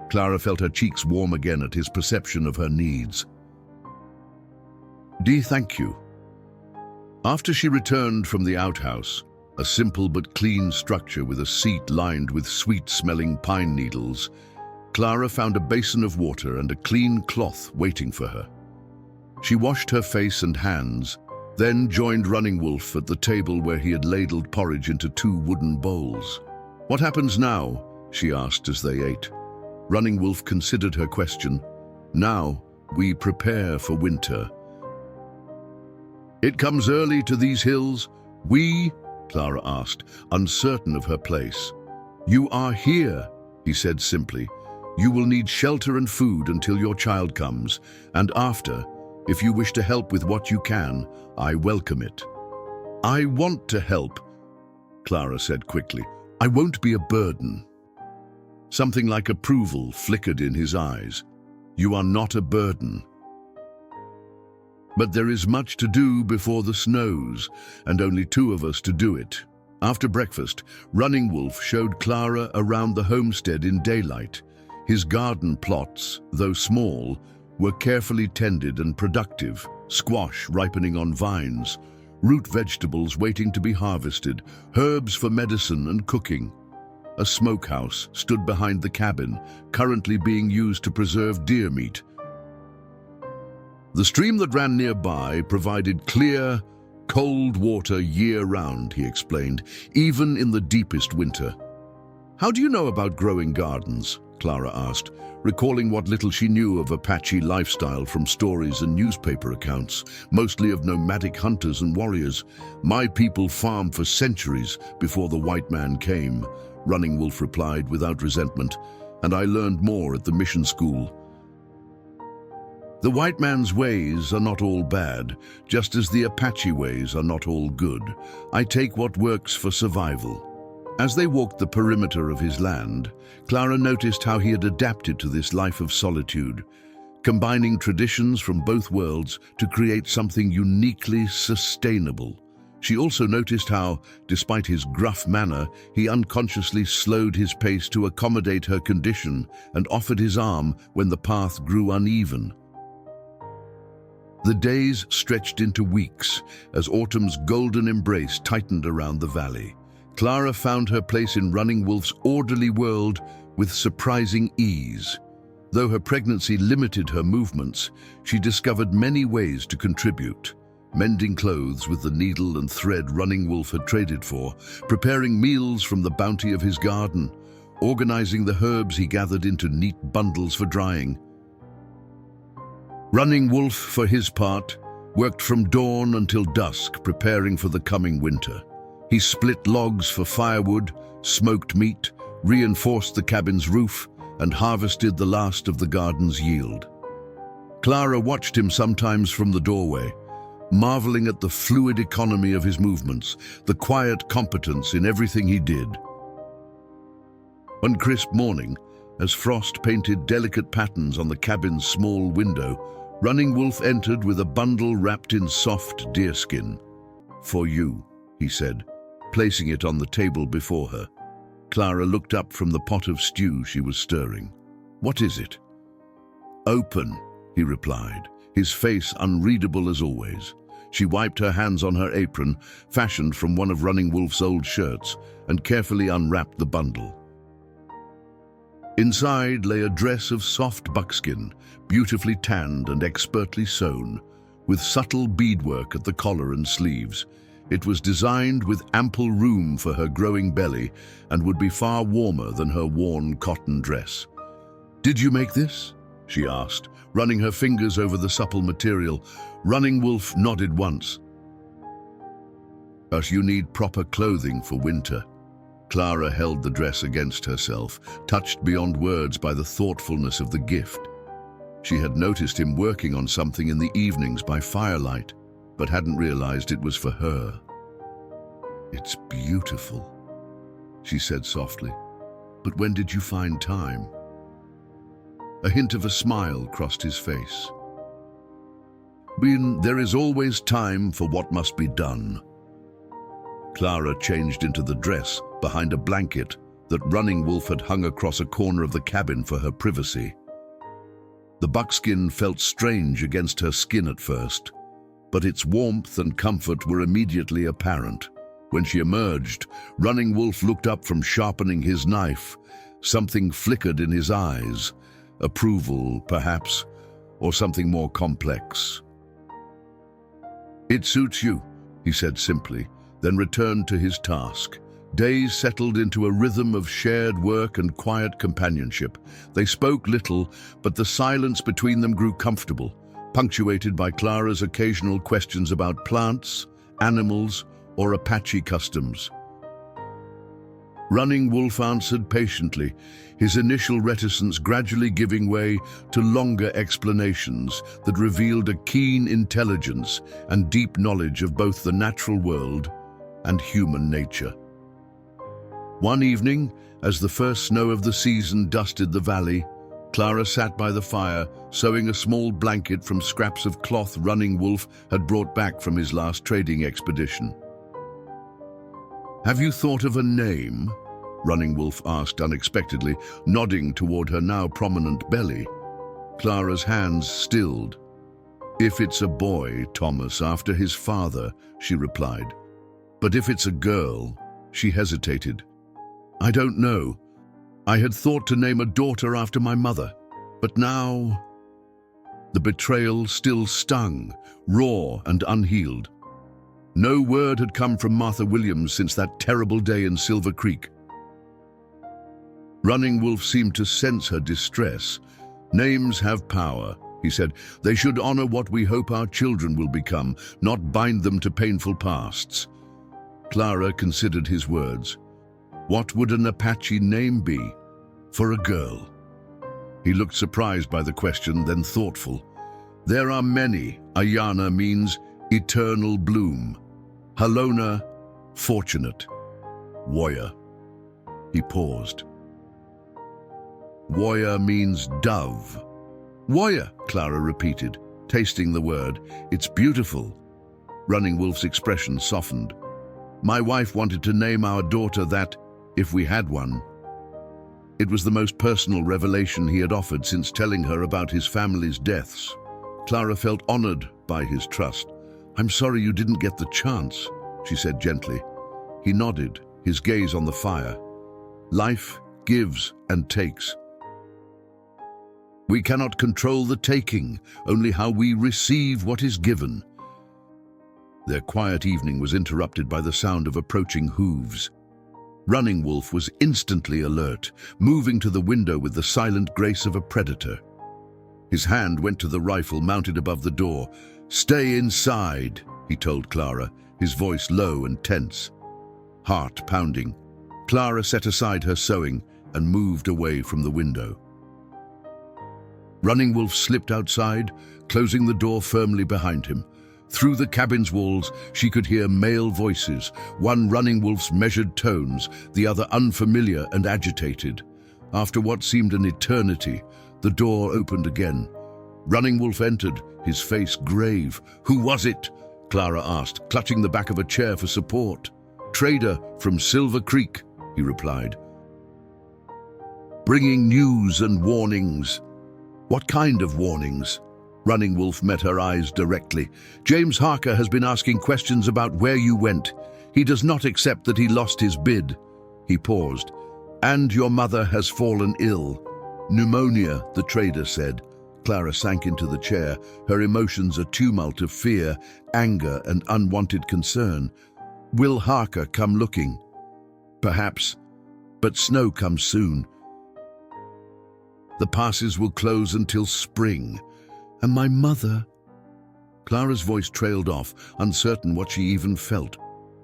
A: Clara felt her cheeks warm again at his perception of her needs. Thank you." After she returned from the outhouse, a simple but clean structure with a seat lined with sweet-smelling pine needles, Clara found a basin of water and a clean cloth waiting for her. She washed her face and hands, then joined Running Wolf at the table where he had ladled porridge into 2 wooden bowls. "What happens now?" she asked as they ate. Running Wolf considered her question. "Now we prepare for winter." "It comes early to these hills?" "We?" Clara asked, uncertain of her place. "You are here," he said simply. "You will need shelter and food until your child comes, and after, if you wish to help with what you can, I welcome it." "I want to help," Clara said quickly. "I won't be a burden." Something like approval flickered in his eyes. "You are not a burden. But there is much to do before the snows, and only 2 of us to do it." After breakfast, Running Wolf showed Clara around the homestead in daylight. His garden plots, though small, were carefully tended and productive, squash ripening on vines, root vegetables waiting to be harvested, herbs for medicine and cooking. A smokehouse stood behind the cabin, currently being used to preserve deer meat. The stream that ran nearby provided clear, cold water year-round, he explained, even in the deepest winter. "How do you know about growing gardens?" Clara asked, recalling what little she knew of Apache lifestyle from stories and newspaper accounts, mostly of nomadic hunters and warriors. "My people farmed for centuries before the white man came," Running Wolf replied without resentment, "and I learned more at the mission school. The white man's ways are not all bad, just as the Apache ways are not all good. I take what works for survival." As they walked the perimeter of his land, Clara noticed how he had adapted to this life of solitude, combining traditions from both worlds to create something uniquely sustainable. She also noticed how, despite his gruff manner, he unconsciously slowed his pace to accommodate her condition and offered his arm when the path grew uneven. The days stretched into weeks as autumn's golden embrace tightened around the valley. Clara found her place in Running Wolf's orderly world with surprising ease. Though her pregnancy limited her movements, she discovered many ways to contribute. Mending clothes with the needle and thread Running Wolf had traded for, preparing meals from the bounty of his garden, organizing the herbs he gathered into neat bundles for drying. Running Wolf, for his part, worked from dawn until dusk, preparing for the coming winter. He split logs for firewood, smoked meat, reinforced the cabin's roof, and harvested the last of the garden's yield. Clara watched him sometimes from the doorway, marveling at the fluid economy of his movements, the quiet competence in everything he did. One crisp morning, as frost painted delicate patterns on the cabin's small window, Running Wolf entered with a bundle wrapped in soft deerskin. "For you," he said, placing it on the table before her. Clara looked up from the pot of stew she was stirring. "What is it?" "Open," he replied, his face unreadable as always. She wiped her hands on her apron, fashioned from one of Running Wolf's old shirts, and carefully unwrapped the bundle. Inside lay a dress of soft buckskin, beautifully tanned and expertly sewn, with subtle beadwork at the collar and sleeves. It was designed with ample room for her growing belly and would be far warmer than her worn cotton dress. "Did you make this?" she asked, running her fingers over the supple material. Running Wolf nodded once. But you need proper clothing for winter. Clara held the dress against herself, touched beyond words by the thoughtfulness of the gift. She had noticed him working on something in the evenings by firelight, but hadn't realized it was for her. "It's beautiful," she said softly. "But when did you find time?" A hint of a smile crossed his face. There is always time for what must be done." Clara changed into the dress behind a blanket that Running Wolf had hung across a corner of the cabin for her privacy. The buckskin felt strange against her skin at first, but its warmth and comfort were immediately apparent. When she emerged, Running Wolf looked up from sharpening his knife. Something flickered in his eyes. Approval, perhaps, or something more complex. "It suits you," he said simply, then returned to his task. Days settled into a rhythm of shared work and quiet companionship. They spoke little, but the silence between them grew comfortable, punctuated by Clara's occasional questions about plants, animals, or Apache customs. Running Wolf answered patiently, his initial reticence gradually giving way to longer explanations that revealed a keen intelligence and deep knowledge of both the natural world and human nature. One evening, as the first snow of the season dusted the valley, Clara sat by the fire, sewing a small blanket from scraps of cloth Running Wolf had brought back from his last trading expedition. "Have you thought of a name?" Running Wolf asked unexpectedly, nodding toward her now prominent belly. Clara's hands stilled. "If it's a boy, Thomas, after his father," she replied. "But if it's a girl," she hesitated. "I don't know. I had thought to name a daughter after my mother, but now—" The betrayal still stung, raw and unhealed. No word had come from Martha Williams since that terrible day in Silver Creek. Running Wolf seemed to sense her distress. "Names have power," he said. "They should honor what we hope our children will become, not bind them to painful pasts." Clara considered his words. What would an Apache name be for a girl? He looked surprised by the question, then thoughtful. "There are many. Ayana means eternal bloom. Halona, fortunate. Woya." He paused. "Woya means dove." "Woya," Clara repeated, tasting the word. "It's beautiful." Running Wolf's expression softened. "My wife wanted to name our daughter that, if we had one." It was the most personal revelation he had offered since telling her about his family's deaths. Clara felt honored by his trust. "I'm sorry you didn't get the chance," she said gently. He nodded, his gaze on the fire. "Life gives and takes. We cannot control the taking, only how we receive what is given." Their quiet evening was interrupted by the sound of approaching hooves. Running Wolf was instantly alert, moving to the window with the silent grace of a predator. His hand went to the rifle mounted above the door. "Stay inside," he told Clara, his voice low and tense. Heart pounding, Clara set aside her sewing and moved away from the window. Running Wolf slipped outside, closing the door firmly behind him. Through the cabin's walls, she could hear male voices, one Running Wolf's measured tones, the other unfamiliar and agitated. After what seemed an eternity, the door opened again. Running Wolf entered, his face grave. "Who was it?" Clara asked, clutching the back of a chair for support. "Trader from Silver Creek," he replied. "Bringing news and warnings." "What kind of warnings?" Running Wolf met her eyes directly. "James Harker has been asking questions about where you went. He does not accept that he lost his bid." He paused. "And your mother has fallen ill." "Pneumonia," the trader said. Clara sank into the chair, her emotions a tumult of fear, anger, and unwanted concern. "Will Harker come looking?" "Perhaps, but snow comes soon. The passes will close until spring. And my mother?" Clara's voice trailed off, uncertain what she even felt.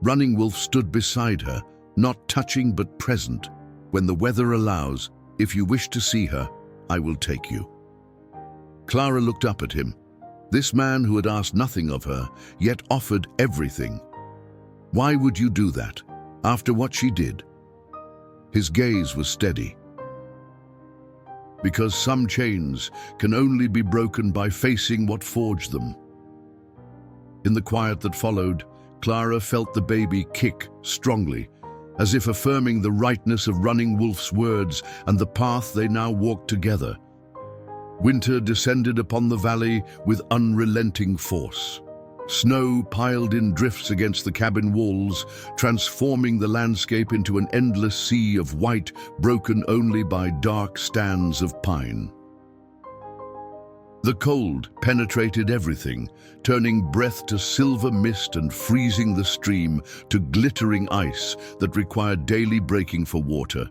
A: Running Wolf stood beside her, not touching but present. "When the weather allows, if you wish to see her, I will take you." Clara looked up at him. This man who had asked nothing of her, yet offered everything. Why would you do that, after what she did? His gaze was steady. Because some chains can only be broken by facing what forged them. In the quiet that followed, Clara felt the baby kick strongly, as if affirming the rightness of Running Wolf's words and the path they now walked together. Winter descended upon the valley with unrelenting force. Snow piled in drifts against the cabin walls, transforming the landscape into an endless sea of white, broken only by dark stands of pine. The cold penetrated everything, turning breath to silver mist and freezing the stream to glittering ice that required daily breaking for water.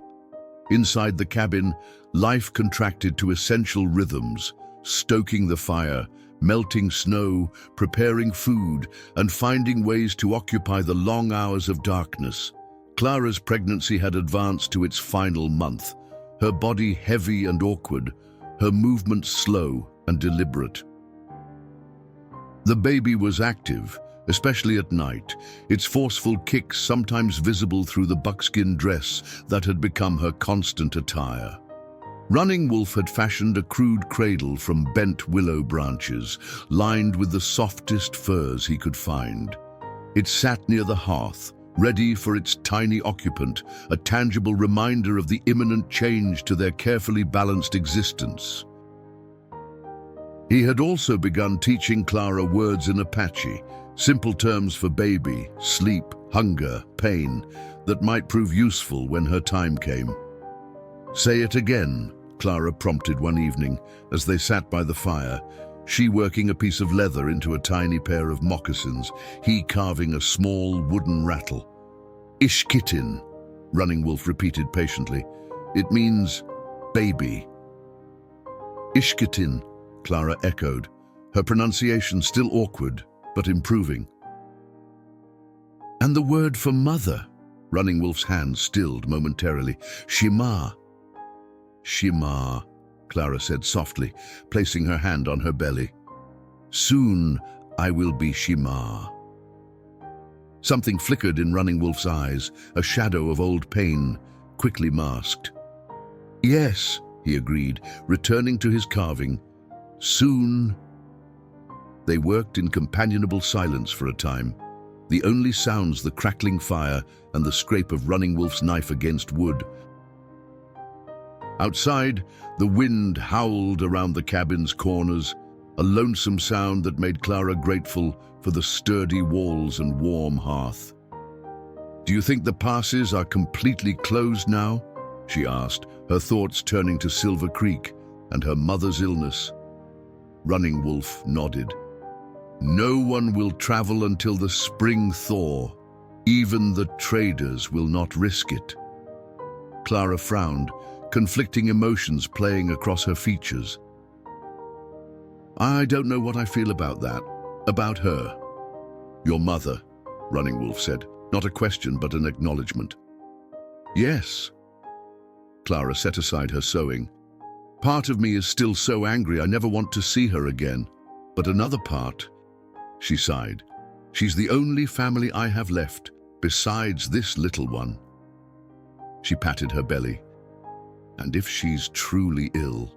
A: Inside the cabin, life contracted to essential rhythms, stoking the fire, melting snow, preparing food, and finding ways to occupy the long hours of darkness. Clara's pregnancy had advanced to its final month, her body heavy and awkward, her movements slow and deliberate. The baby was active, especially at night, its forceful kicks sometimes visible through the buckskin dress that had become her constant attire. Running Wolf had fashioned a crude cradle from bent willow branches, lined with the softest furs he could find. It sat near the hearth, ready for its tiny occupant, a tangible reminder of the imminent change to their carefully balanced existence. He had also begun teaching Clara words in Apache, simple terms for baby, sleep, hunger, pain, that might prove useful when her time came. "Say it again," Clara prompted one evening as they sat by the fire, she working a piece of leather into a tiny pair of moccasins, he carving a small wooden rattle. "Ishkitin," Running Wolf repeated patiently. "It means baby." "Ishkitin," Clara echoed, her pronunciation still awkward, but improving. "And the word for mother," Running Wolf's hand stilled momentarily. "Shema." "Shema," Clara said softly, placing her hand on her belly. "Soon I will be Shema." Something flickered in Running Wolf's eyes, a shadow of old pain, quickly masked. "Yes," he agreed, returning to his carving. "Soon." They worked in companionable silence for a time, the only sounds the crackling fire and the scrape of Running Wolf's knife against wood. Outside, the wind howled around the cabin's corners, a lonesome sound that made Clara grateful for the sturdy walls and warm hearth. "Do you think the passes are completely closed now?" she asked, her thoughts turning to Silver Creek and her mother's illness. Running Wolf nodded. "No one will travel until the spring thaw. Even the traders will not risk it." Clara frowned, conflicting emotions playing across her features. "I don't know what I feel about that. About her." "Your mother," Running Wolf said, not a question but an acknowledgement. "Yes." Clara set aside her sewing. "Part of me is still so angry I never want to see her again. But another part," she sighed, "she's the only family I have left, besides this little one." She patted her belly. "And if she's truly ill?"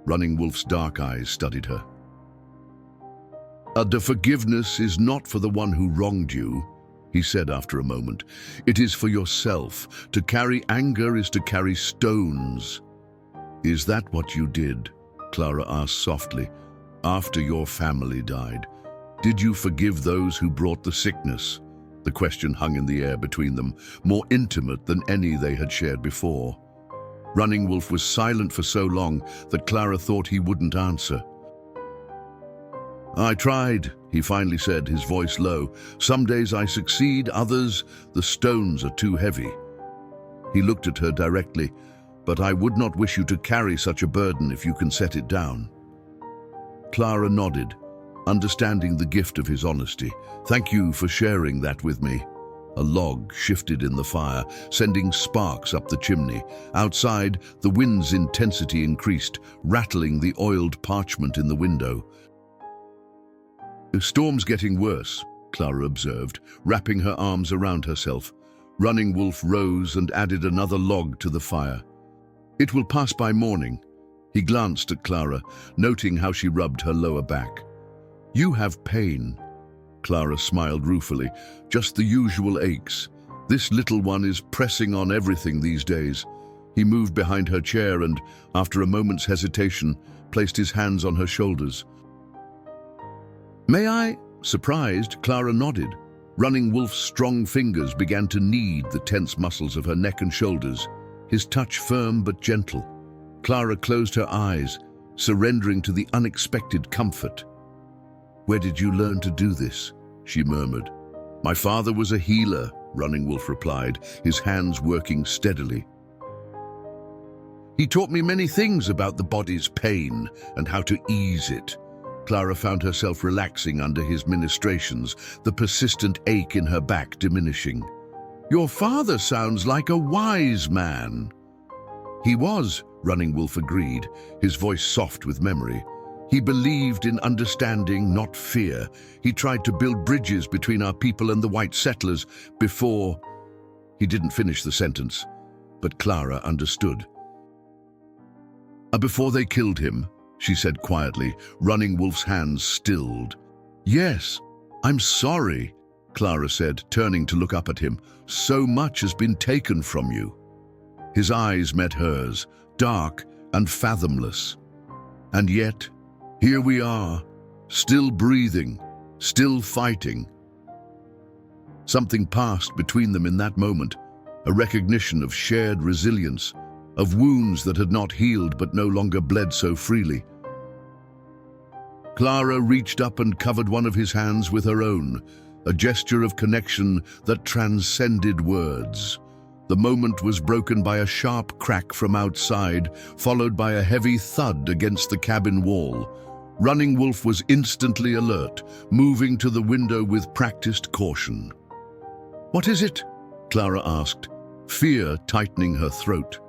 A: Running Wolf's dark eyes studied her. "The forgiveness is not for the one who wronged you," he said after a moment. "It is for yourself. To carry anger is to carry stones." "Is that what you did?" Clara asked softly. "After your family died, did you forgive those who brought the sickness?" The question hung in the air between them, more intimate than any they had shared before. Running Wolf was silent for so long that Clara thought he wouldn't answer. "I tried," he finally said, his voice low. "Some days I succeed, others, the stones are too heavy." He looked at her directly. "But I would not wish you to carry such a burden if you can set it down." Clara nodded, understanding the gift of his honesty. "Thank you for sharing that with me." A log shifted in the fire, sending sparks up the chimney. Outside, the wind's intensity increased, rattling the oiled parchment in the window. "The storm's getting worse," Clara observed, wrapping her arms around herself. Running Wolf rose and added another log to the fire. "It will pass by morning." He glanced at Clara, noting how she rubbed her lower back. "You have pain." Clara smiled ruefully. "Just the usual aches. This little one is pressing on everything these days." He moved behind her chair and, after a moment's hesitation, placed his hands on her shoulders. "May I?" Surprised, Clara nodded. Running Wolf's strong fingers began to knead the tense muscles of her neck and shoulders, his touch firm but gentle. Clara closed her eyes, surrendering to the unexpected comfort. "Where did you learn to do this?" she murmured. "My father was a healer," Running Wolf replied, his hands working steadily. "He taught me many things about the body's pain and how to ease it." Clara found herself relaxing under his ministrations, the persistent ache in her back diminishing. "Your father sounds like a wise man." "He was," Running Wolf agreed, his voice soft with memory. "He believed in understanding, not fear. He tried to build bridges between our people and the white settlers before—" He didn't finish the sentence, but Clara understood. "Before they killed him," she said quietly, Running Wolf's hands stilled. "Yes, I'm sorry," Clara said, turning to look up at him. "So much has been taken from you." His eyes met hers, dark and fathomless. "And yet, here we are, still breathing, still fighting." Something passed between them in that moment, a recognition of shared resilience, of wounds that had not healed but no longer bled so freely. Clara reached up and covered one of his hands with her own, a gesture of connection that transcended words. The moment was broken by a sharp crack from outside, followed by a heavy thud against the cabin wall. Running Wolf was instantly alert, moving to the window with practiced caution. "What is it?" Clara asked, fear tightening her throat.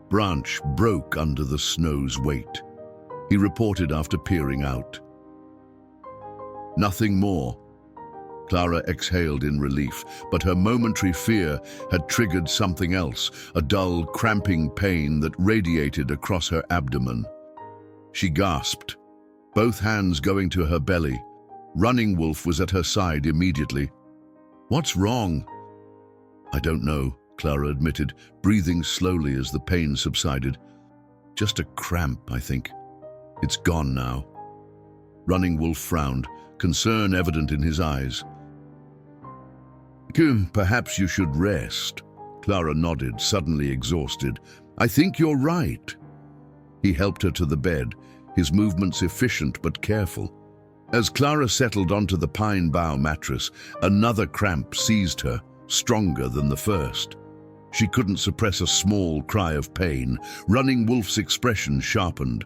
A: Branch broke under the snow's weight, he reported after peering out. "Nothing more." Clara exhaled in relief, but her momentary fear had triggered something else, a dull, cramping pain that radiated across her abdomen. She gasped, both hands going to her belly. Running Wolf was at her side immediately. "What's wrong?" "I don't know," Clara admitted, breathing slowly as the pain subsided. "Just a cramp, I think. It's gone now." Running Wolf frowned, concern evident in his eyes. "Perhaps you should rest." Clara nodded, suddenly exhausted. "I think you're right." He helped her to the bed, his movements efficient but careful. As Clara settled onto the pine bough mattress, another cramp seized her, stronger than the first. She couldn't suppress a small cry of pain. Running Wolf's expression sharpened.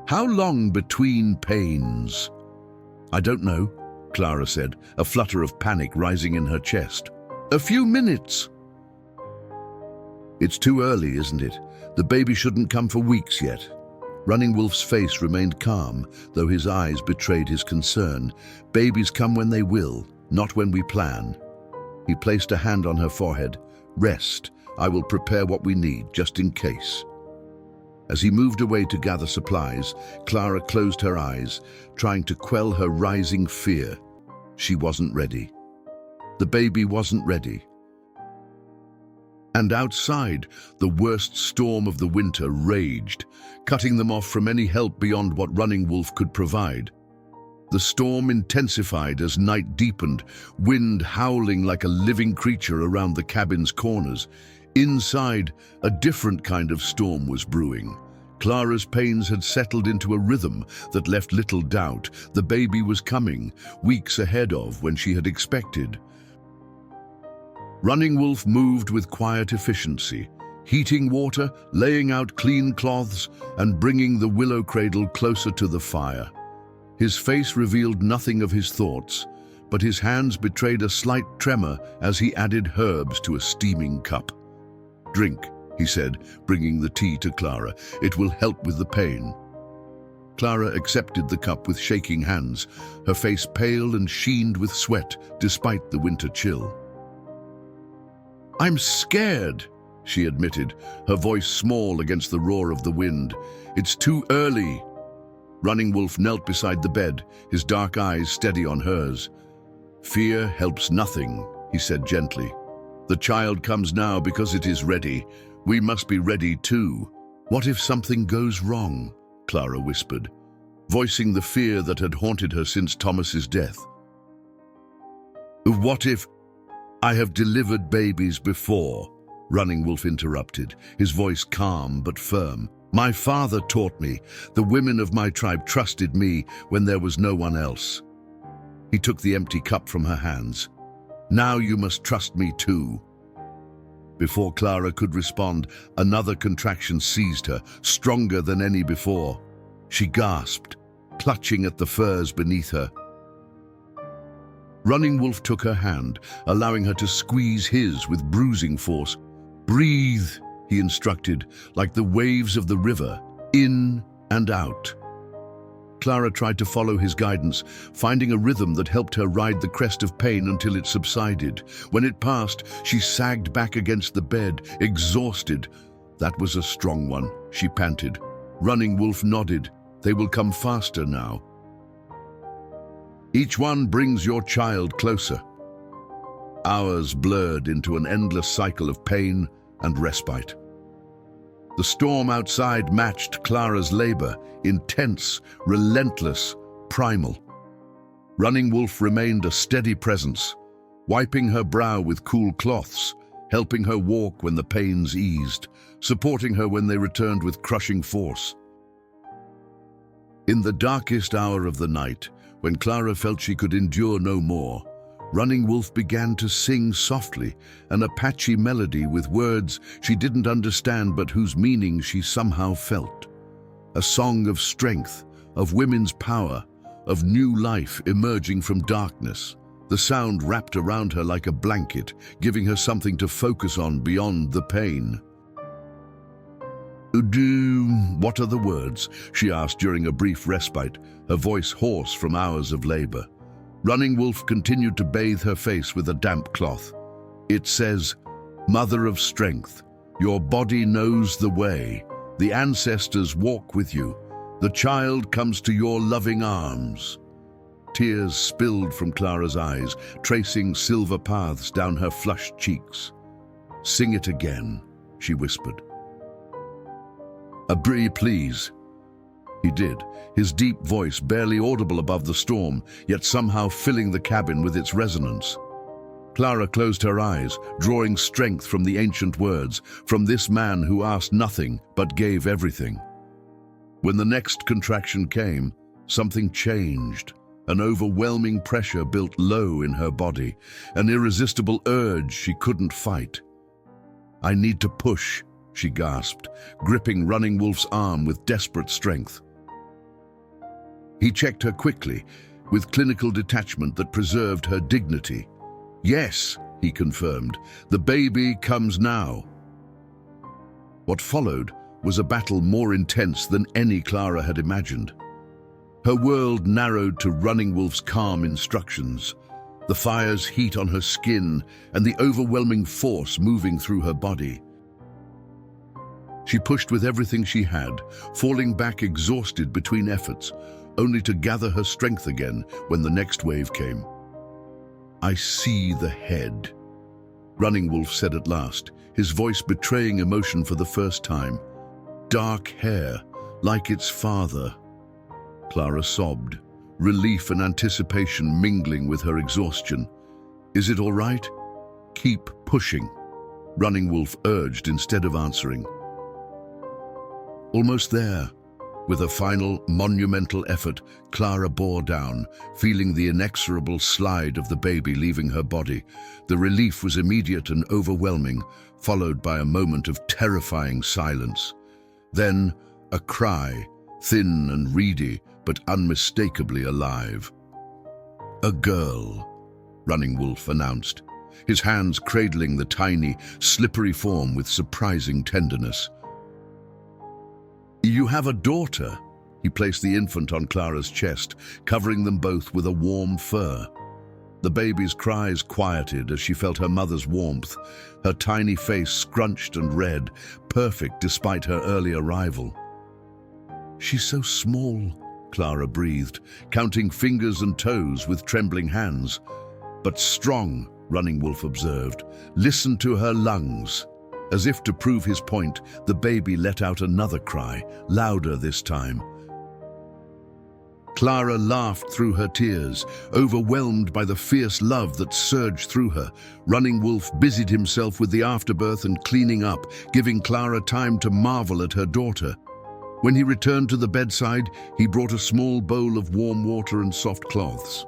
A: "How long between pains?" "I don't know," Clara said, a flutter of panic rising in her chest. "A few minutes." "It's too early, isn't it? The baby shouldn't come for weeks yet." Running Wolf's face remained calm, though his eyes betrayed his concern. "Babies come when they will, not when we plan." He placed a hand on her forehead. "Rest. I will prepare what we need, just in case." As he moved away to gather supplies, Clara closed her eyes, trying to quell her rising fear. She wasn't ready. The baby wasn't ready. And outside, the worst storm of the winter raged, cutting them off from any help beyond what Running Wolf could provide. The storm intensified as night deepened, wind howling like a living creature around the cabin's corners. Inside, a different kind of storm was brewing. Clara's pains had settled into a rhythm that left little doubt. The baby was coming, weeks ahead of when she had expected. Running Wolf moved with quiet efficiency, heating water, laying out clean cloths, and bringing the willow cradle closer to the fire. His face revealed nothing of his thoughts, but his hands betrayed a slight tremor as he added herbs to a steaming cup. "Drink," he said, bringing the tea to Clara. "It will help with the pain." Clara accepted the cup with shaking hands, her face pale and sheened with sweat despite the winter chill. "I'm scared," she admitted, her voice small against the roar of the wind. "It's too early." Running Wolf knelt beside the bed, his dark eyes steady on hers. "Fear helps nothing," he said gently. "The child comes now because it is ready. We must be ready too." "What if something goes wrong?" Clara whispered, voicing the fear that had haunted her since Thomas's death. "What if—" "I have delivered babies before," Running Wolf interrupted, his voice calm but firm. "My father taught me. The women of my tribe trusted me when there was no one else." He took the empty cup from her hands. "Now you must trust me too." Before Clara could respond, another contraction seized her, stronger than any before. She gasped, clutching at the furs beneath her. Running Wolf took her hand, allowing her to squeeze his with bruising force. "Breathe," he instructed, like the waves of the river, in and out. Clara tried to follow his guidance, finding a rhythm that helped her ride the crest of pain until it subsided. When it passed, she sagged back against the bed, exhausted. "That was a strong one," she panted. Running Wolf nodded. "They will come faster now." "Each one brings your child closer." Hours blurred into an endless cycle of pain and respite. The storm outside matched Clara's labor, intense, relentless, primal. Running Wolf remained a steady presence, wiping her brow with cool cloths, helping her walk when the pains eased, supporting her when they returned with crushing force. In the darkest hour of the night, when Clara felt she could endure no more, Running Wolf began to sing softly, an Apache melody with words she didn't understand but whose meaning she somehow felt. A song of strength, of women's power, of new life emerging from darkness. The sound wrapped around her like a blanket, giving her something to focus on beyond the pain. What are the words?" she asked during a brief respite, her voice hoarse from hours of labor. Running Wolf continued to bathe her face with a damp cloth. "It says, 'Mother of strength, your body knows the way. The ancestors walk with you. The child comes to your loving arms.'" Tears spilled from Clara's eyes, tracing silver paths down her flushed cheeks. "Sing it again," she whispered. "Abri, please." He did, his deep voice barely audible above the storm, yet somehow filling the cabin with its resonance. Clara closed her eyes, drawing strength from the ancient words, from this man who asked nothing but gave everything. When the next contraction came, something changed. An overwhelming pressure built low in her body, an irresistible urge she couldn't fight. "I need to push," she gasped, gripping Running Wolf's arm with desperate strength. He checked her quickly, with clinical detachment that preserved her dignity. "Yes," he confirmed, "the baby comes now." What followed was a battle more intense than any Clara had imagined. Her world narrowed to Running Wolf's calm instructions, the fire's heat on her skin and the overwhelming force moving through her body. She pushed with everything she had, falling back exhausted between efforts, only to gather her strength again when the next wave came. "I see the head," Running Wolf said at last, his voice betraying emotion for the first time. "Dark hair, like its father." Clara sobbed, relief and anticipation mingling with her exhaustion. "Is it all right?" "Keep pushing," Running Wolf urged instead of answering. Almost there. With a final, monumental effort, Clara bore down, feeling the inexorable slide of the baby leaving her body. The relief was immediate and overwhelming, followed by a moment of terrifying silence. Then, a cry, thin and reedy, but unmistakably alive. A girl, Running Wolf announced, his hands cradling the tiny, slippery form with surprising tenderness. "You have a daughter." He placed the infant on Clara's chest, covering them both with a warm fur. The baby's cries quieted as she felt her mother's warmth, her tiny face scrunched and red, perfect despite her early arrival. "She's so small," Clara breathed, counting fingers and toes with trembling hands. "But strong," Running Wolf observed. "Listen to her lungs." As if to prove his point, the baby let out another cry, louder this time. Clara laughed through her tears, overwhelmed by the fierce love that surged through her. Running Wolf busied himself with the afterbirth and cleaning up, giving Clara time to marvel at her daughter. When he returned to the bedside, he brought a small bowl of warm water and soft cloths.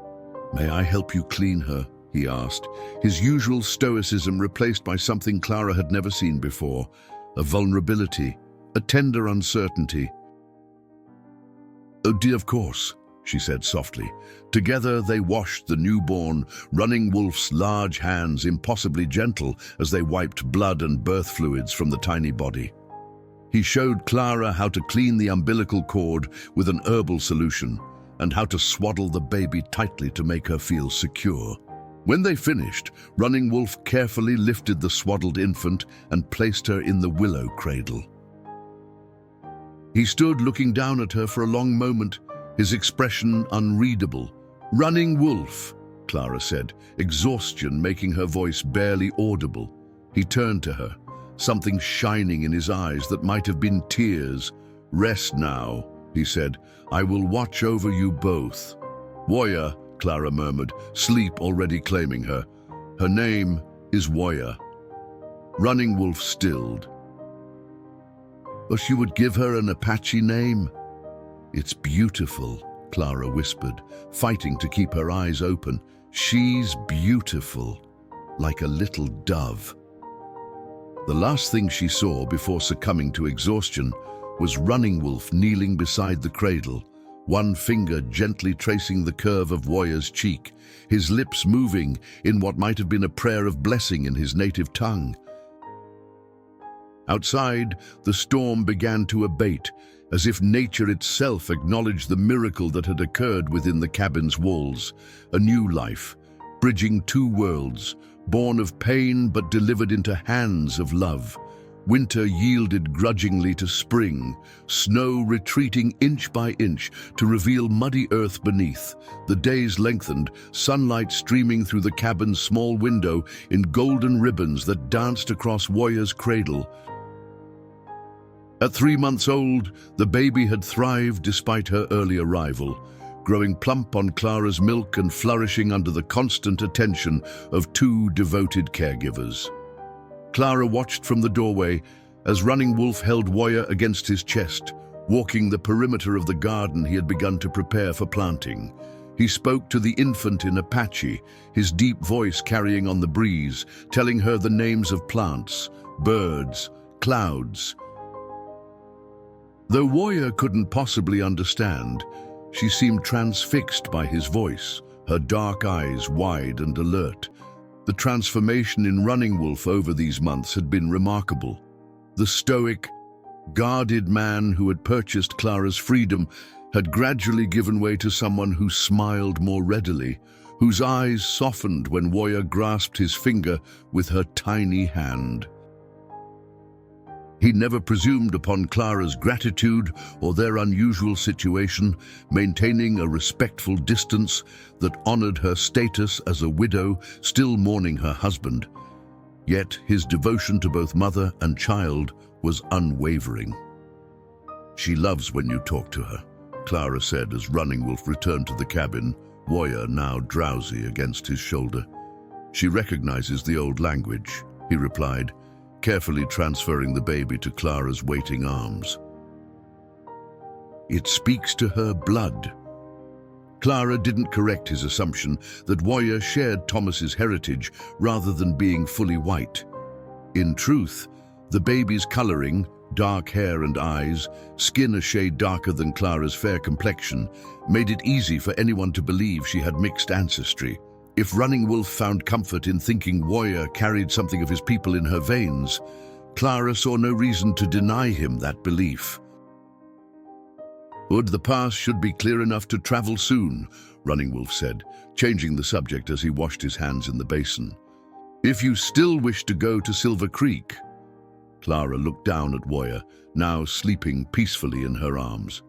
A: "May I help you clean her?" he asked, his usual stoicism replaced by something Clara had never seen before, a vulnerability, a tender uncertainty. "Oh dear, of course," she said softly. Together they washed the newborn, Running Wolf's large hands impossibly gentle as they wiped blood and birth fluids from the tiny body. He showed Clara how to clean the umbilical cord with an herbal solution and how to swaddle the baby tightly to make her feel secure. When they finished, Running Wolf carefully lifted the swaddled infant and placed her in the willow cradle. He stood looking down at her for a long moment, his expression unreadable. "Running Wolf," Clara said, exhaustion making her voice barely audible. He turned to her, something shining in his eyes that might have been tears. "Rest now," he said. "I will watch over you both." "Warrior," Clara murmured, sleep already claiming her. "Her name is Warrior." Running Wolf stilled. "But you would give her an Apache name?" "It's beautiful," Clara whispered, fighting to keep her eyes open. "She's beautiful, like a little dove." The last thing she saw before succumbing to exhaustion was Running Wolf kneeling beside the cradle, one finger gently tracing the curve of Warrior's cheek, his lips moving in what might have been a prayer of blessing in his native tongue. Outside, the storm began to abate, as if nature itself acknowledged the miracle that had occurred within the cabin's walls. A new life, bridging two worlds, born of pain but delivered into hands of love. Winter yielded grudgingly to spring, snow retreating inch by inch to reveal muddy earth beneath. The days lengthened, sunlight streaming through the cabin's small window in golden ribbons that danced across Warrior's cradle. At 3 months old, the baby had thrived despite her early arrival, growing plump on Clara's milk and flourishing under the constant attention of two devoted caregivers. Clara watched from the doorway as Running Wolf held Warrior against his chest, walking the perimeter of the garden he had begun to prepare for planting. He spoke to the infant in Apache, his deep voice carrying on the breeze, telling her the names of plants, birds, clouds. Though Warrior couldn't possibly understand, she seemed transfixed by his voice, her dark eyes wide and alert. The transformation in Running Wolf over these months had been remarkable. The stoic, guarded man who had purchased Clara's freedom had gradually given way to someone who smiled more readily, whose eyes softened when Warrior grasped his finger with her tiny hand. He never presumed upon Clara's gratitude or their unusual situation, maintaining a respectful distance that honored her status as a widow still mourning her husband. Yet his devotion to both mother and child was unwavering. "She loves when you talk to her," Clara said as Running Wolf returned to the cabin, Warrior now drowsy against his shoulder. "She recognizes the old language," he replied, carefully transferring the baby to Clara's waiting arms. "It speaks to her blood." Clara didn't correct his assumption that Warrior shared Thomas's heritage rather than being fully white. In truth, the baby's coloring, dark hair and eyes, skin a shade darker than Clara's fair complexion, made it easy for anyone to believe she had mixed ancestry. If Running Wolf found comfort in thinking Warrior carried something of his people in her veins, Clara saw no reason to deny him that belief. The pass should be clear enough to travel soon, Running Wolf said, changing the subject as he washed his hands in the basin. If you still wish to go to Silver Creek. Clara looked down at Warrior, now sleeping peacefully in her arms.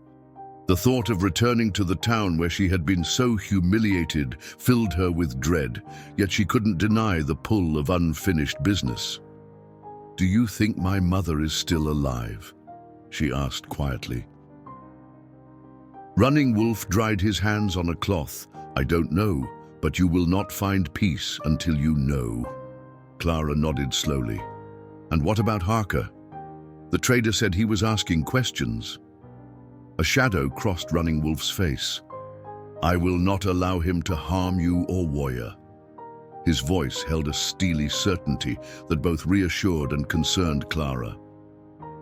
A: The thought of returning to the town where she had been so humiliated filled her with dread, yet she couldn't deny the pull of unfinished business. "Do you think my mother is still alive?" she asked quietly. Running Wolf dried his hands on a cloth. "I don't know, but you will not find peace until you know." Clara nodded slowly. "And what about Harker?" The trader said he was asking questions. A shadow crossed Running Wolf's face. "I will not allow him to harm you or Warrior." His voice held a steely certainty that both reassured and concerned Clara.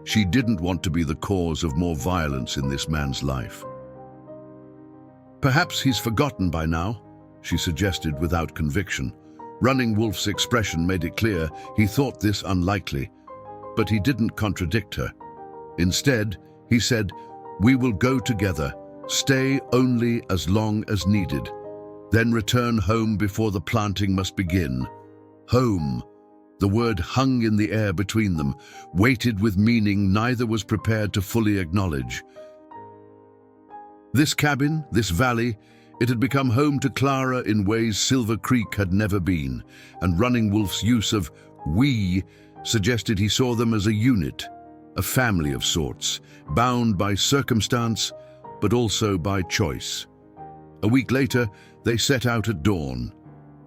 A: She didn't want to be the cause of more violence in this man's life. "Perhaps he's forgotten by now," she suggested without conviction. Running Wolf's expression made it clear he thought this unlikely, but he didn't contradict her. Instead, he said, "We will go together, stay only as long as needed, then return home before the planting must begin." Home. The word hung in the air between them, weighted with meaning neither was prepared to fully acknowledge. This cabin, this valley, it had become home to Clara in ways Silver Creek had never been, and Running Wolf's use of "we" suggested he saw them as a unit, a family of sorts, bound by circumstance, but also by choice. A week later, they set out at dawn.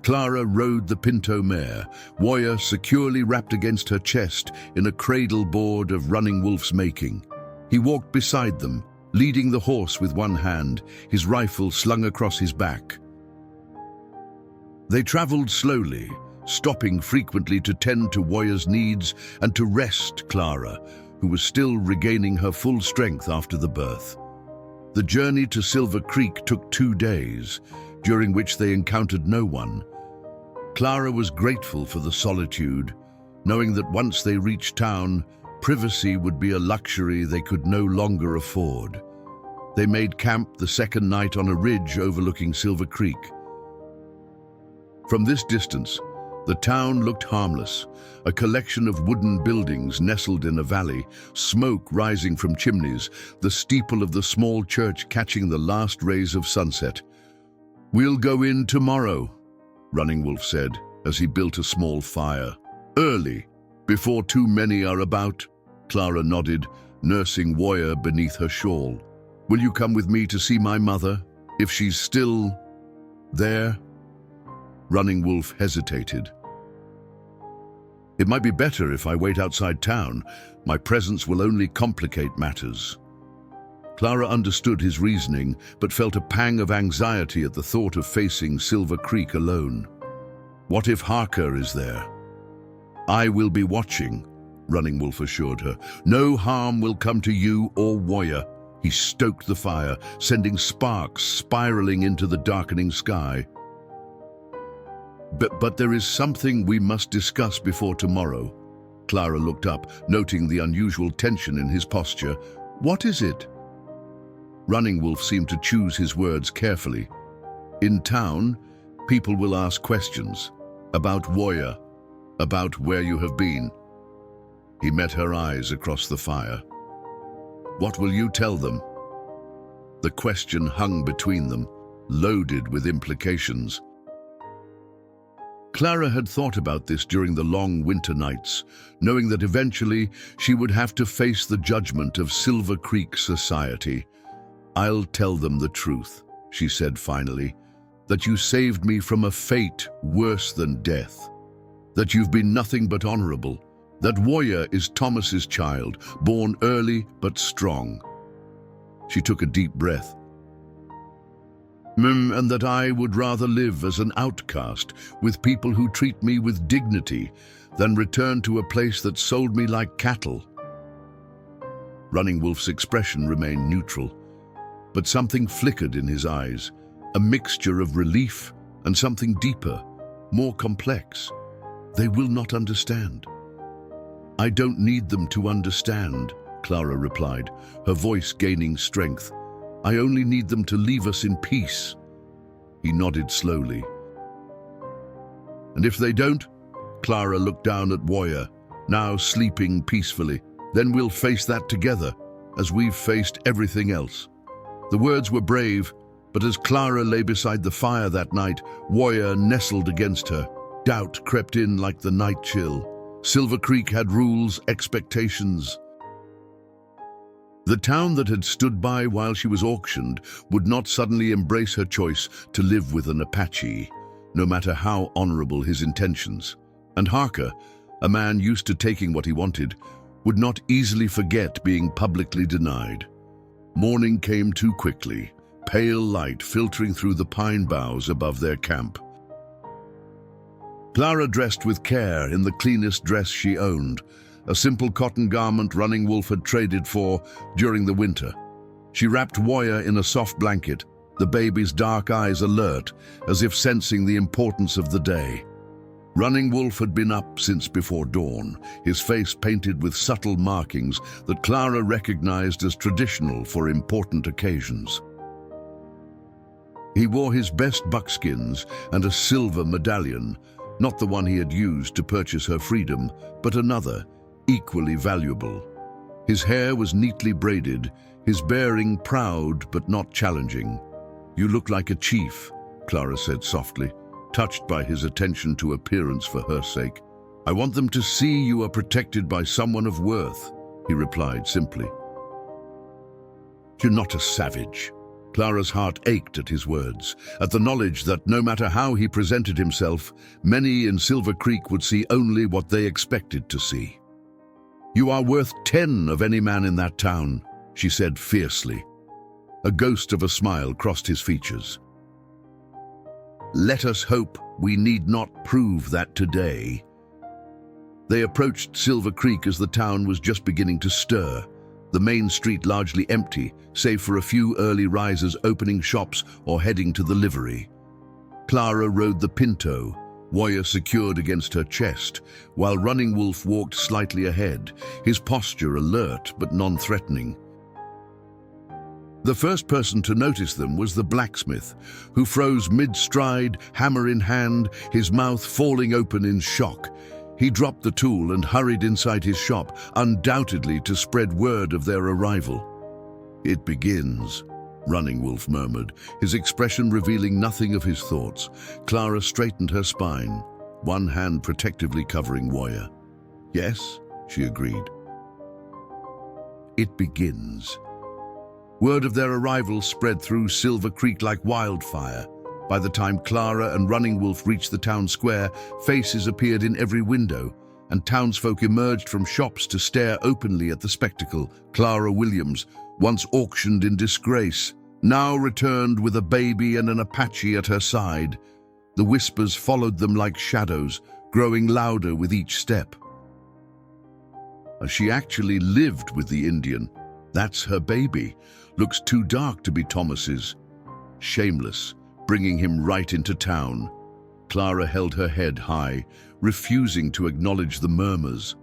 A: Clara rode the pinto mare, Warrior securely wrapped against her chest in a cradle board of Running Wolf's making. He walked beside them, leading the horse with one hand, his rifle slung across his back. They traveled slowly, stopping frequently to tend to Warrior's needs and to rest Clara, who was still regaining her full strength after the birth. The journey to Silver Creek took 2 days, during which they encountered no one. Clara was grateful for the solitude, knowing that once they reached town, privacy would be a luxury they could no longer afford. They made camp the second night on a ridge overlooking Silver Creek. From this distance, the town looked harmless, a collection of wooden buildings nestled in a valley, smoke rising from chimneys, the steeple of the small church catching the last rays of sunset. "We'll go in tomorrow," Running Wolf said, as he built a small fire. "Early, before too many are about." Clara nodded, nursing Warrior beneath her shawl. "Will you come with me to see my mother, if she's still there?" Running Wolf hesitated. "It might be better if I wait outside town. My presence will only complicate matters." Clara understood his reasoning, but felt a pang of anxiety at the thought of facing Silver Creek alone. What if Harker is there? "I will be watching," Running Wolf assured her. "No harm will come to you or Warrior." He stoked the fire, sending sparks spiraling into the darkening sky. But there is something we must discuss before tomorrow." Clara looked up, noting the unusual tension in his posture. "What is it?" Running Wolf seemed to choose his words carefully. "In town, people will ask questions. About Warrior, about where you have been." He met her eyes across the fire. "What will you tell them?" The question hung between them, loaded with implications. Clara had thought about this during the long winter nights, knowing that eventually she would have to face the judgment of Silver Creek society. "I'll tell them the truth," she said finally, "that you saved me from a fate worse than death, that you've been nothing but honorable, that Warrior is Thomas's child, born early but strong." She took a deep breath. "And that I would rather live as an outcast with people who treat me with dignity than return to a place that sold me like cattle." Running Wolf's expression remained neutral, but something flickered in his eyes, a mixture of relief and something deeper, more complex. They will not understand. I don't need them to understand, Clara replied, her voice gaining strength. I only need them to leave us in peace. He nodded slowly. And if they don't? Clara looked down at Warrior, now sleeping peacefully. Then we'll face that together, as we've faced everything else. The words were brave, but as Clara lay beside the fire that night, Warrior nestled against her. Doubt crept in like the night chill. Silver Creek had rules, expectations. The town that had stood by while she was auctioned would not suddenly embrace her choice to live with an Apache, no matter how honorable his intentions. And Harker, a man used to taking what he wanted, would not easily forget being publicly denied. Morning came too quickly, pale light filtering through the pine boughs above their camp. Clara dressed with care in the cleanest dress she owned, a simple cotton garment Running Wolf had traded for during the winter. She wrapped Warrior in a soft blanket, the baby's dark eyes alert, as if sensing the importance of the day. Running Wolf had been up since before dawn, his face painted with subtle markings that Clara recognized as traditional for important occasions. He wore his best buckskins and a silver medallion, not the one he had used to purchase her freedom, but another, equally valuable. His hair was neatly braided, his bearing proud but not challenging. "You look like a chief," Clara said softly, touched by his attention to appearance for her sake. "I want them to see you are protected by someone of worth," he replied simply. "You're not a savage." Clara's heart ached at his words, at the knowledge that no matter how he presented himself, many in Silver Creek would see only what they expected to see. "You are worth 10 of any man in that town," she said fiercely. A ghost of a smile crossed his features. "Let us hope we need not prove that today." They approached Silver Creek as the town was just beginning to stir, the main street largely empty, save for a few early risers opening shops or heading to the livery. Clara rode the Pinto, Warrior secured against her chest, while Running Wolf walked slightly ahead, his posture alert but non-threatening. The first person to notice them was the blacksmith, who froze mid-stride, hammer in hand, his mouth falling open in shock. He dropped the tool and hurried inside his shop, undoubtedly to spread word of their arrival. "It begins," Running Wolf murmured, his expression revealing nothing of his thoughts. Clara straightened her spine, one hand protectively covering Warrior. "Yes," she agreed. "It begins." Word of their arrival spread through Silver Creek like wildfire. By the time Clara and Running Wolf reached the town square, faces appeared in every window, and townsfolk emerged from shops to stare openly at the spectacle. Clara Williams, once auctioned in disgrace, now returned with a baby and an Apache at her side. The whispers followed them like shadows, growing louder with each step. She actually lived with the Indian. That's her baby. Looks too dark to be Thomas's. Shameless, bringing him right into town. Clara held her head high, refusing to acknowledge the murmurs.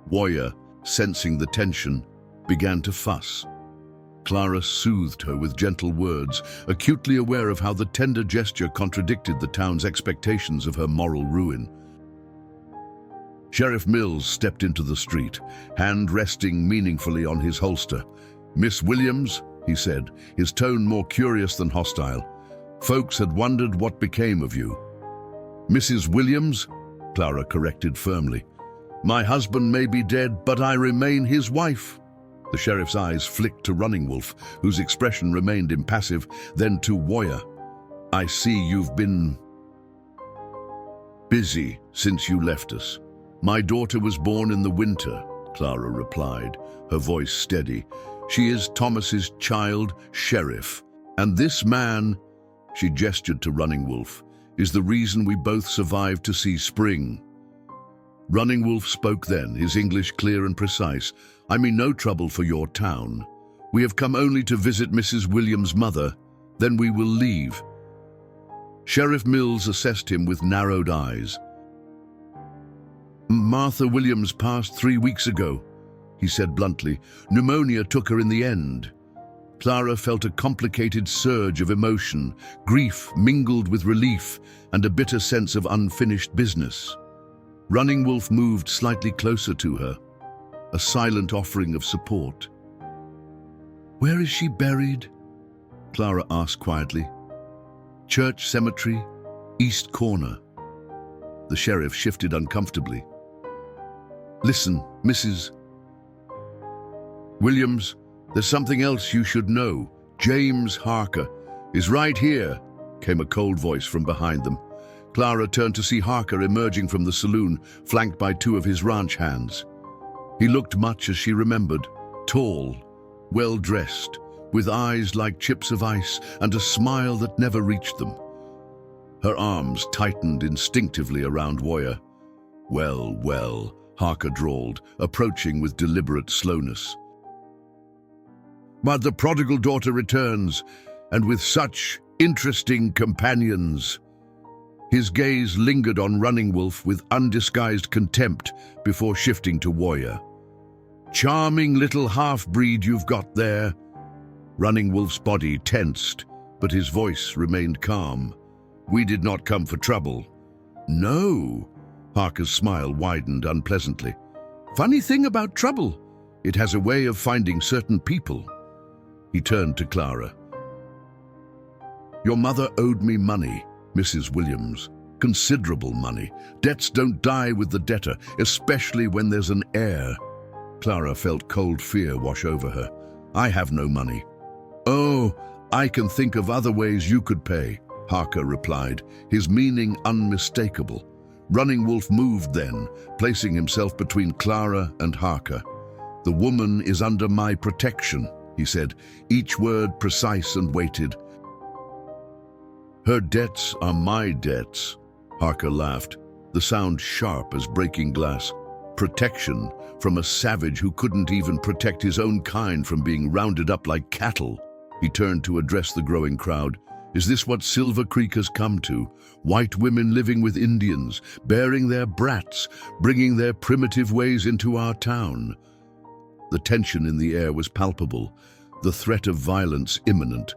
A: Warrior, sensing the tension, began to fuss. Clara soothed her with gentle words, acutely aware of how the tender gesture contradicted the town's expectations of her moral ruin. Sheriff Mills stepped into the street, hand resting meaningfully on his holster. "Miss Williams," he said, his tone more curious than hostile. "Folks had wondered what became of you." "Mrs. Williams," Clara corrected firmly. "My husband may be dead, but I remain his wife." The sheriff's eyes flicked to Running Wolf, whose expression remained impassive, then to Warrior. "I see you've been busy since you left us." "My daughter was born in the winter," Clara replied, her voice steady. "She is Thomas's child, Sheriff. And this man," she gestured to Running Wolf, "is the reason we both survived to see spring." Running Wolf spoke then, his English clear and precise. "I mean no trouble for your town. We have come only to visit Mrs. Williams' mother, then we will leave." Sheriff Mills assessed him with narrowed eyes. "Martha Williams passed 3 weeks ago," he said bluntly. "Pneumonia took her in the end." Clara felt a complicated surge of emotion, grief mingled with relief, and a bitter sense of unfinished business. Running Wolf moved slightly closer to her, a silent offering of support. "Where is she buried?" Clara asked quietly. "Church Cemetery, East Corner." The sheriff shifted uncomfortably. "Listen, Mrs. Williams, there's something else you should know. James Harker is right here," came a cold voice from behind them. Clara turned to see Harker emerging from the saloon, flanked by 2 of his ranch hands. He looked much as she remembered, tall, well-dressed, with eyes like chips of ice and a smile that never reached them. Her arms tightened instinctively around Woya. "Well, well," Harker drawled, approaching with deliberate slowness. "But the prodigal daughter returns, and with such interesting companions." His gaze lingered on Running Wolf with undisguised contempt before shifting to Woya. "Charming little half-breed you've got there." Running Wolf's body tensed, but his voice remained calm. "We did not come for trouble." "No." Harker's smile widened unpleasantly. "Funny thing about trouble, it has a way of finding certain people." He turned to Clara. "Your mother owed me money, Mrs. Williams. Considerable money. Debts don't die with the debtor, especially when there's an heir." Clara felt cold fear wash over her. "I have no money." "Oh, I can think of other ways you could pay," Harker replied, his meaning unmistakable. Running Wolf moved then, placing himself between Clara and Harker. "The woman is under my protection," he said, each word precise and weighted. "Her debts are my debts," Harker laughed, the sound sharp as breaking glass. Protection from a savage who couldn't even protect his own kind from being rounded up like cattle. He turned to address the growing crowd. "Is this what Silver Creek has come to? White women living with Indians, bearing their brats, bringing their primitive ways into our town?" The tension in the air was palpable, the threat of violence imminent.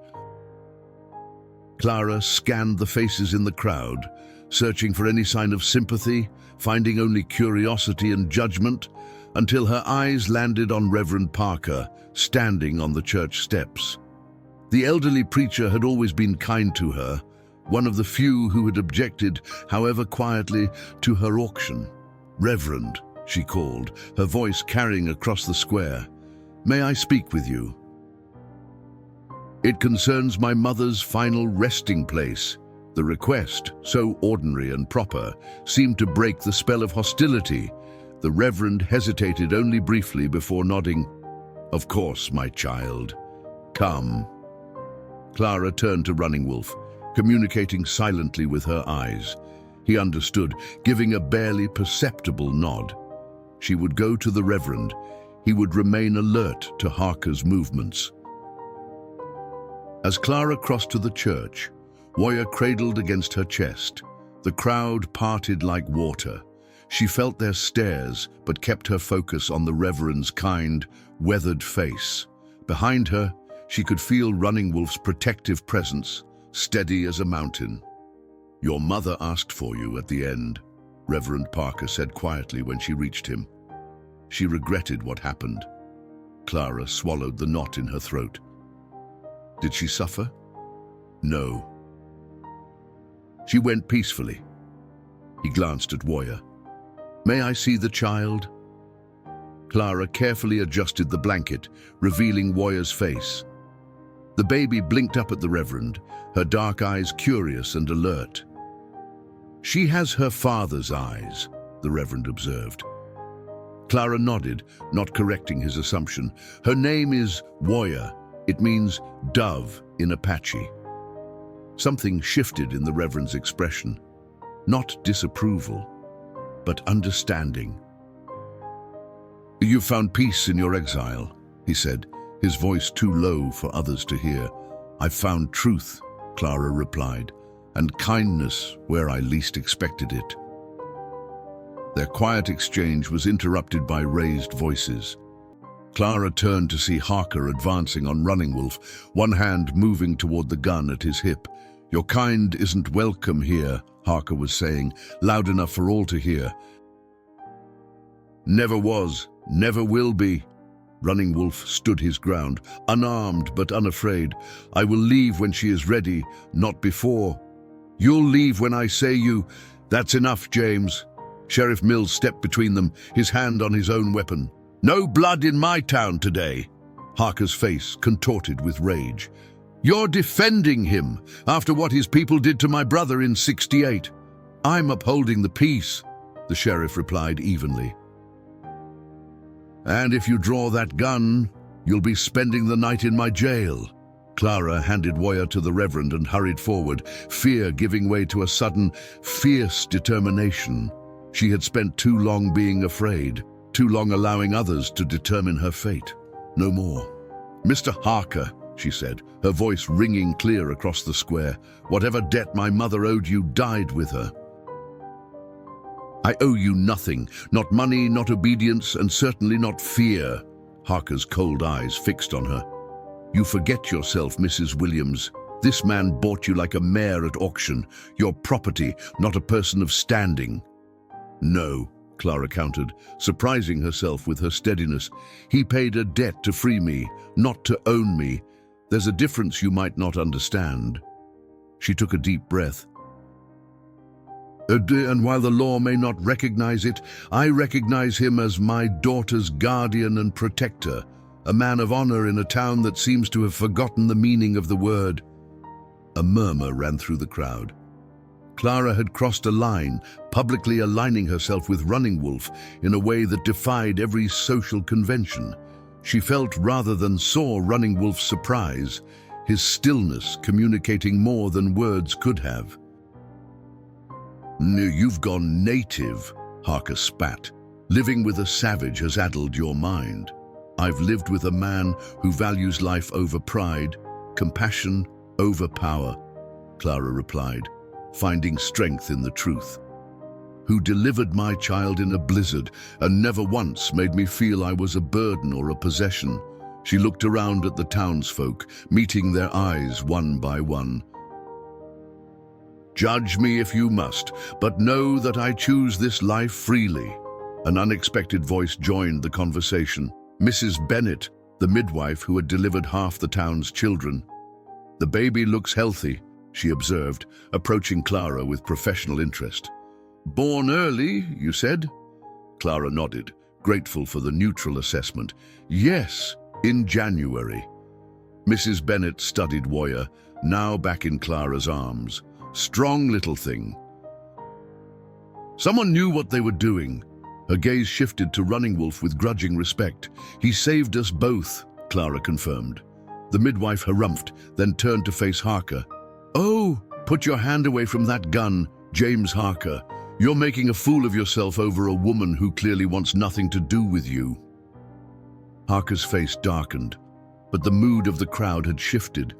A: Clara scanned the faces in the crowd, searching for any sign of sympathy, finding only curiosity and judgment, until her eyes landed on Reverend Parker, standing on the church steps. The elderly preacher had always been kind to her, one of the few who had objected, however quietly, to her auction. "Reverend," she called, her voice carrying across the square. "May I speak with you? It concerns my mother's final resting place." The request, so ordinary and proper, seemed to break the spell of hostility. The Reverend hesitated only briefly before nodding. "Of course, my child. Come." Clara turned to Running Wolf, communicating silently with her eyes. He understood, giving a barely perceptible nod. She would go to the Reverend. He would remain alert to Harker's movements. As Clara crossed to the church, Woya cradled against her chest. The crowd parted like water. She felt their stares, but kept her focus on the Reverend's kind, weathered face. Behind her, she could feel Running Wolf's protective presence, steady as a mountain. "Your mother asked for you at the end," Reverend Parker said quietly when she reached him. She regretted what happened. Clara swallowed the knot in her throat. "Did she suffer?" "No. She went peacefully." He glanced at Woya. "May I see the child?" Clara carefully adjusted the blanket, revealing Woya's face. The baby blinked up at the Reverend, her dark eyes curious and alert. "She has her father's eyes," the Reverend observed. Clara nodded, not correcting his assumption. "Her name is Woya. It means dove in Apache." Something shifted in the Reverend's expression. Not disapproval, but understanding. "You found peace in your exile," he said, his voice too low for others to hear. "I found truth," Clara replied, and kindness where I least expected it. Their quiet exchange was interrupted by raised voices. Clara turned to see Harker advancing on Running Wolf, one hand moving toward the gun at his hip. "Your kind isn't welcome here," Harker was saying, loud enough for all to hear. "Never was, never will be." Running Wolf stood his ground, unarmed but unafraid. "I will leave when she is ready, not before." "You'll leave when I say you." "That's enough, James." Sheriff Mills stepped between them, his hand on his own weapon. "No blood in my town today." Harker's face contorted with rage. "You're defending him after what his people did to my brother in '68. "I'm upholding the peace," the sheriff replied evenly. "And if you draw that gun, you'll be spending the night in my jail." Clara handed Woya to the Reverend and hurried forward, fear giving way to a sudden, fierce determination. She had spent too long being afraid, too long allowing others to determine her fate. No more. "Mr. Harker," she said, her voice ringing clear across the square, "whatever debt my mother owed you died with her. I owe you nothing, not money, not obedience, and certainly not fear." Harker's cold eyes fixed on her. "You forget yourself, Mrs. Williams. This man bought you like a mare at auction, your property, not a person of standing." "No," Clara countered, surprising herself with her steadiness. "He paid a debt to free me, not to own me. There's a difference you might not understand." She took a deep breath. "And while the law may not recognize it, I recognize him as my daughter's guardian and protector, a man of honor in a town that seems to have forgotten the meaning of the word." A murmur ran through the crowd. Clara had crossed a line, publicly aligning herself with Running Wolf in a way that defied every social convention. She felt rather than saw Running Wolf's surprise, his stillness communicating more than words could have. "You've gone native," Harker spat. "Living with a savage has addled your mind. I've lived with a man who values life over pride, compassion over power," Clara replied, finding strength in the truth. "Who delivered my child in a blizzard and never once made me feel I was a burden or a possession." She looked around at the townsfolk, meeting their eyes one by one. "Judge me if you must, but know that I choose this life freely." An unexpected voice joined the conversation. Mrs. Bennett, the midwife who had delivered half the town's children. "The baby looks healthy," she observed, approaching Clara with professional interest. "Born early, you said?" Clara nodded, grateful for the neutral assessment. "Yes, in January." Mrs. Bennett studied Woya, now back in Clara's arms. "Strong little thing." "Someone knew what they were doing." Her gaze shifted to Running Wolf with grudging respect. "He saved us both," Clara confirmed. The midwife harumphed, then turned to face Harker. "Oh, put your hand away from that gun, James Harker. You're making a fool of yourself over a woman who clearly wants nothing to do with you." Harker's face darkened, but the mood of the crowd had shifted.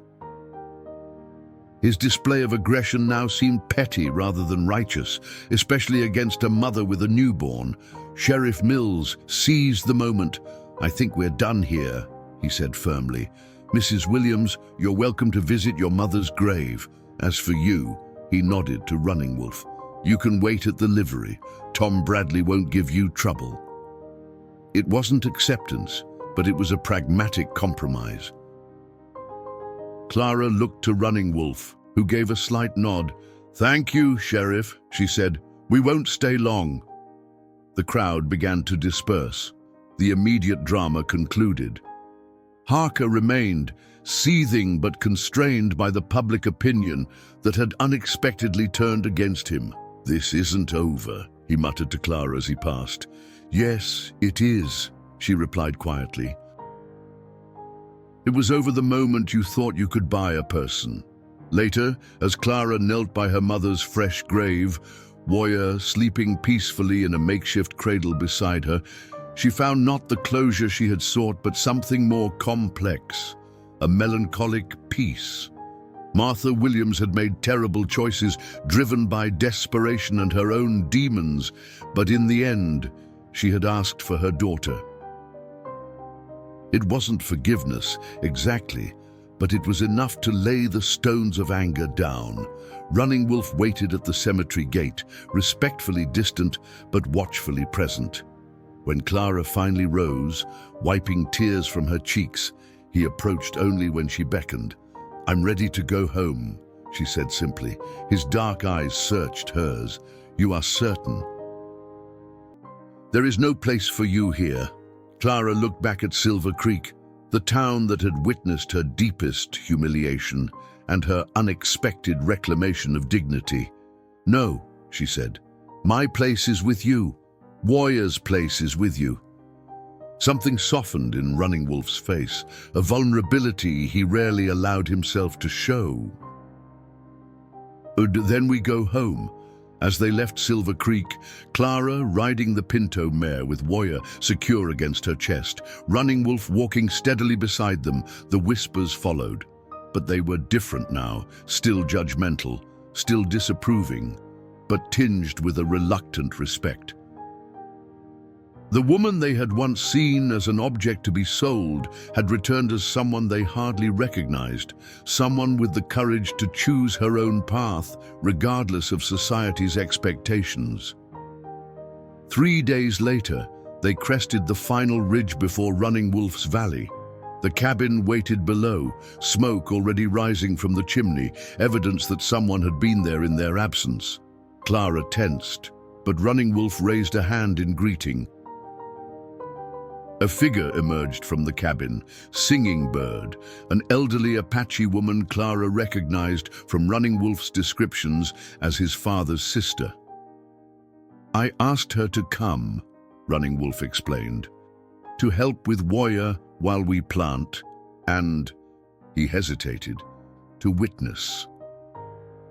A: His display of aggression now seemed petty rather than righteous, especially against a mother with a newborn. Sheriff Mills seized the moment. "I think we're done here," he said firmly. "Mrs. Williams, you're welcome to visit your mother's grave. As for you," he nodded to Running Wolf, "you can wait at the livery. Tom Bradley won't give you trouble." It wasn't acceptance, but it was a pragmatic compromise. Clara looked to Running Wolf, who gave a slight nod. "Thank you, Sheriff," she said. "We won't stay long." The crowd began to disperse. The immediate drama concluded. Harker remained, seething but constrained by the public opinion that had unexpectedly turned against him. "This isn't over," he muttered to Clara as he passed. "Yes, it is," she replied quietly. "It was over the moment you thought you could buy a person." Later, as Clara knelt by her mother's fresh grave, Woya sleeping peacefully in a makeshift cradle beside her, she found not the closure she had sought, but something more complex, a melancholic peace. Martha Williams had made terrible choices, driven by desperation and her own demons, but in the end, she had asked for her daughter. It wasn't forgiveness, exactly, but it was enough to lay the stones of anger down. Running Wolf waited at the cemetery gate, respectfully distant but watchfully present. When Clara finally rose, wiping tears from her cheeks, he approached only when she beckoned. "I'm ready to go home," she said simply. His dark eyes searched hers. "You are certain?" "There is no place for you here." Clara looked back at Silver Creek, the town that had witnessed her deepest humiliation and her unexpected reclamation of dignity. "No," she said. "My place is with you. Warrior's place is with you." Something softened in Running Wolf's face, a vulnerability he rarely allowed himself to show. "Then we go home." As they left Silver Creek, Clara riding the pinto mare with Warrior secure against her chest, Running Wolf walking steadily beside them, the whispers followed. But they were different now, still judgmental, still disapproving, but tinged with a reluctant respect. The woman they had once seen as an object to be sold had returned as someone they hardly recognized, someone with the courage to choose her own path, regardless of society's expectations. 3 days later, they crested the final ridge before Running Wolf's Valley. The cabin waited below, smoke already rising from the chimney, evidence that someone had been there in their absence. Clara tensed, but Running Wolf raised a hand in greeting. A figure emerged from the cabin, Singing Bird, an elderly Apache woman Clara recognized from Running Wolf's descriptions as his father's sister. "I asked her to come," Running Wolf explained, "to help with Warrior while we plant, and," he hesitated, "to witness."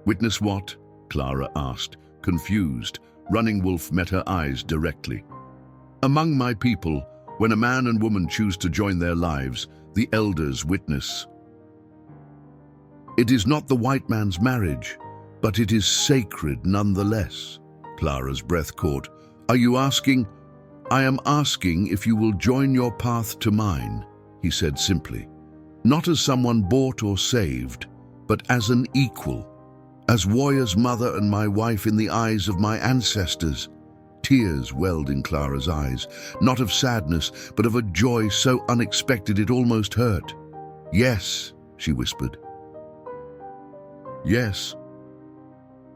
A: "Witness what?" Clara asked, confused. Running Wolf met her eyes directly. "Among my people, when a man and woman choose to join their lives, the elders witness. It is not the white man's marriage, but it is sacred nonetheless." Clara's breath caught. "Are you asking?" "I am asking if you will join your path to mine," he said simply. "Not as someone bought or saved, but as an equal, as Warrior's mother and my wife in the eyes of my ancestors." Tears welled in Clara's eyes, not of sadness, but of a joy so unexpected it almost hurt. "Yes," she whispered. "Yes."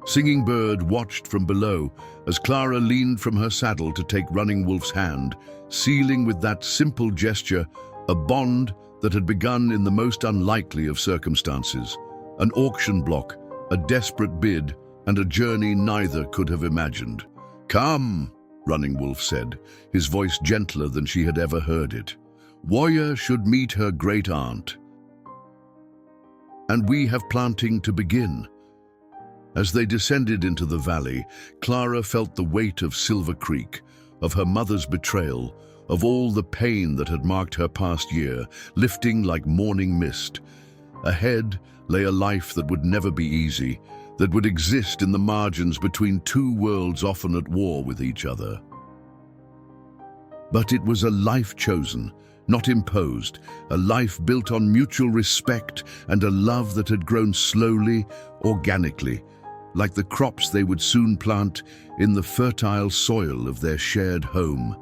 A: Singing Bird watched from below as Clara leaned from her saddle to take Running Wolf's hand, sealing with that simple gesture a bond that had begun in the most unlikely of circumstances. An auction block, a desperate bid, and a journey neither could have imagined. "Come," Running Wolf said, his voice gentler than she had ever heard it. "Warrior should meet her great aunt. And we have planting to begin." As they descended into the valley, Clara felt the weight of Silver Creek, of her mother's betrayal, of all the pain that had marked her past year, lifting like morning mist. Ahead lay a life that would never be easy, that would exist in the margins between two worlds often at war with each other. But it was a life chosen, not imposed, a life built on mutual respect and a love that had grown slowly, organically, like the crops they would soon plant in the fertile soil of their shared home.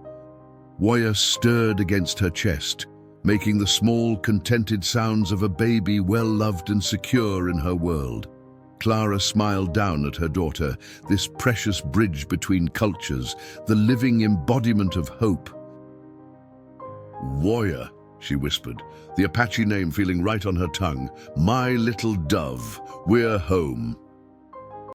A: Warrior stirred against her chest, making the small, contented sounds of a baby well-loved and secure in her world. Clara smiled down at her daughter, this precious bridge between cultures, the living embodiment of hope. "Warrior," she whispered, the Apache name feeling right on her tongue. "My little dove, we're home."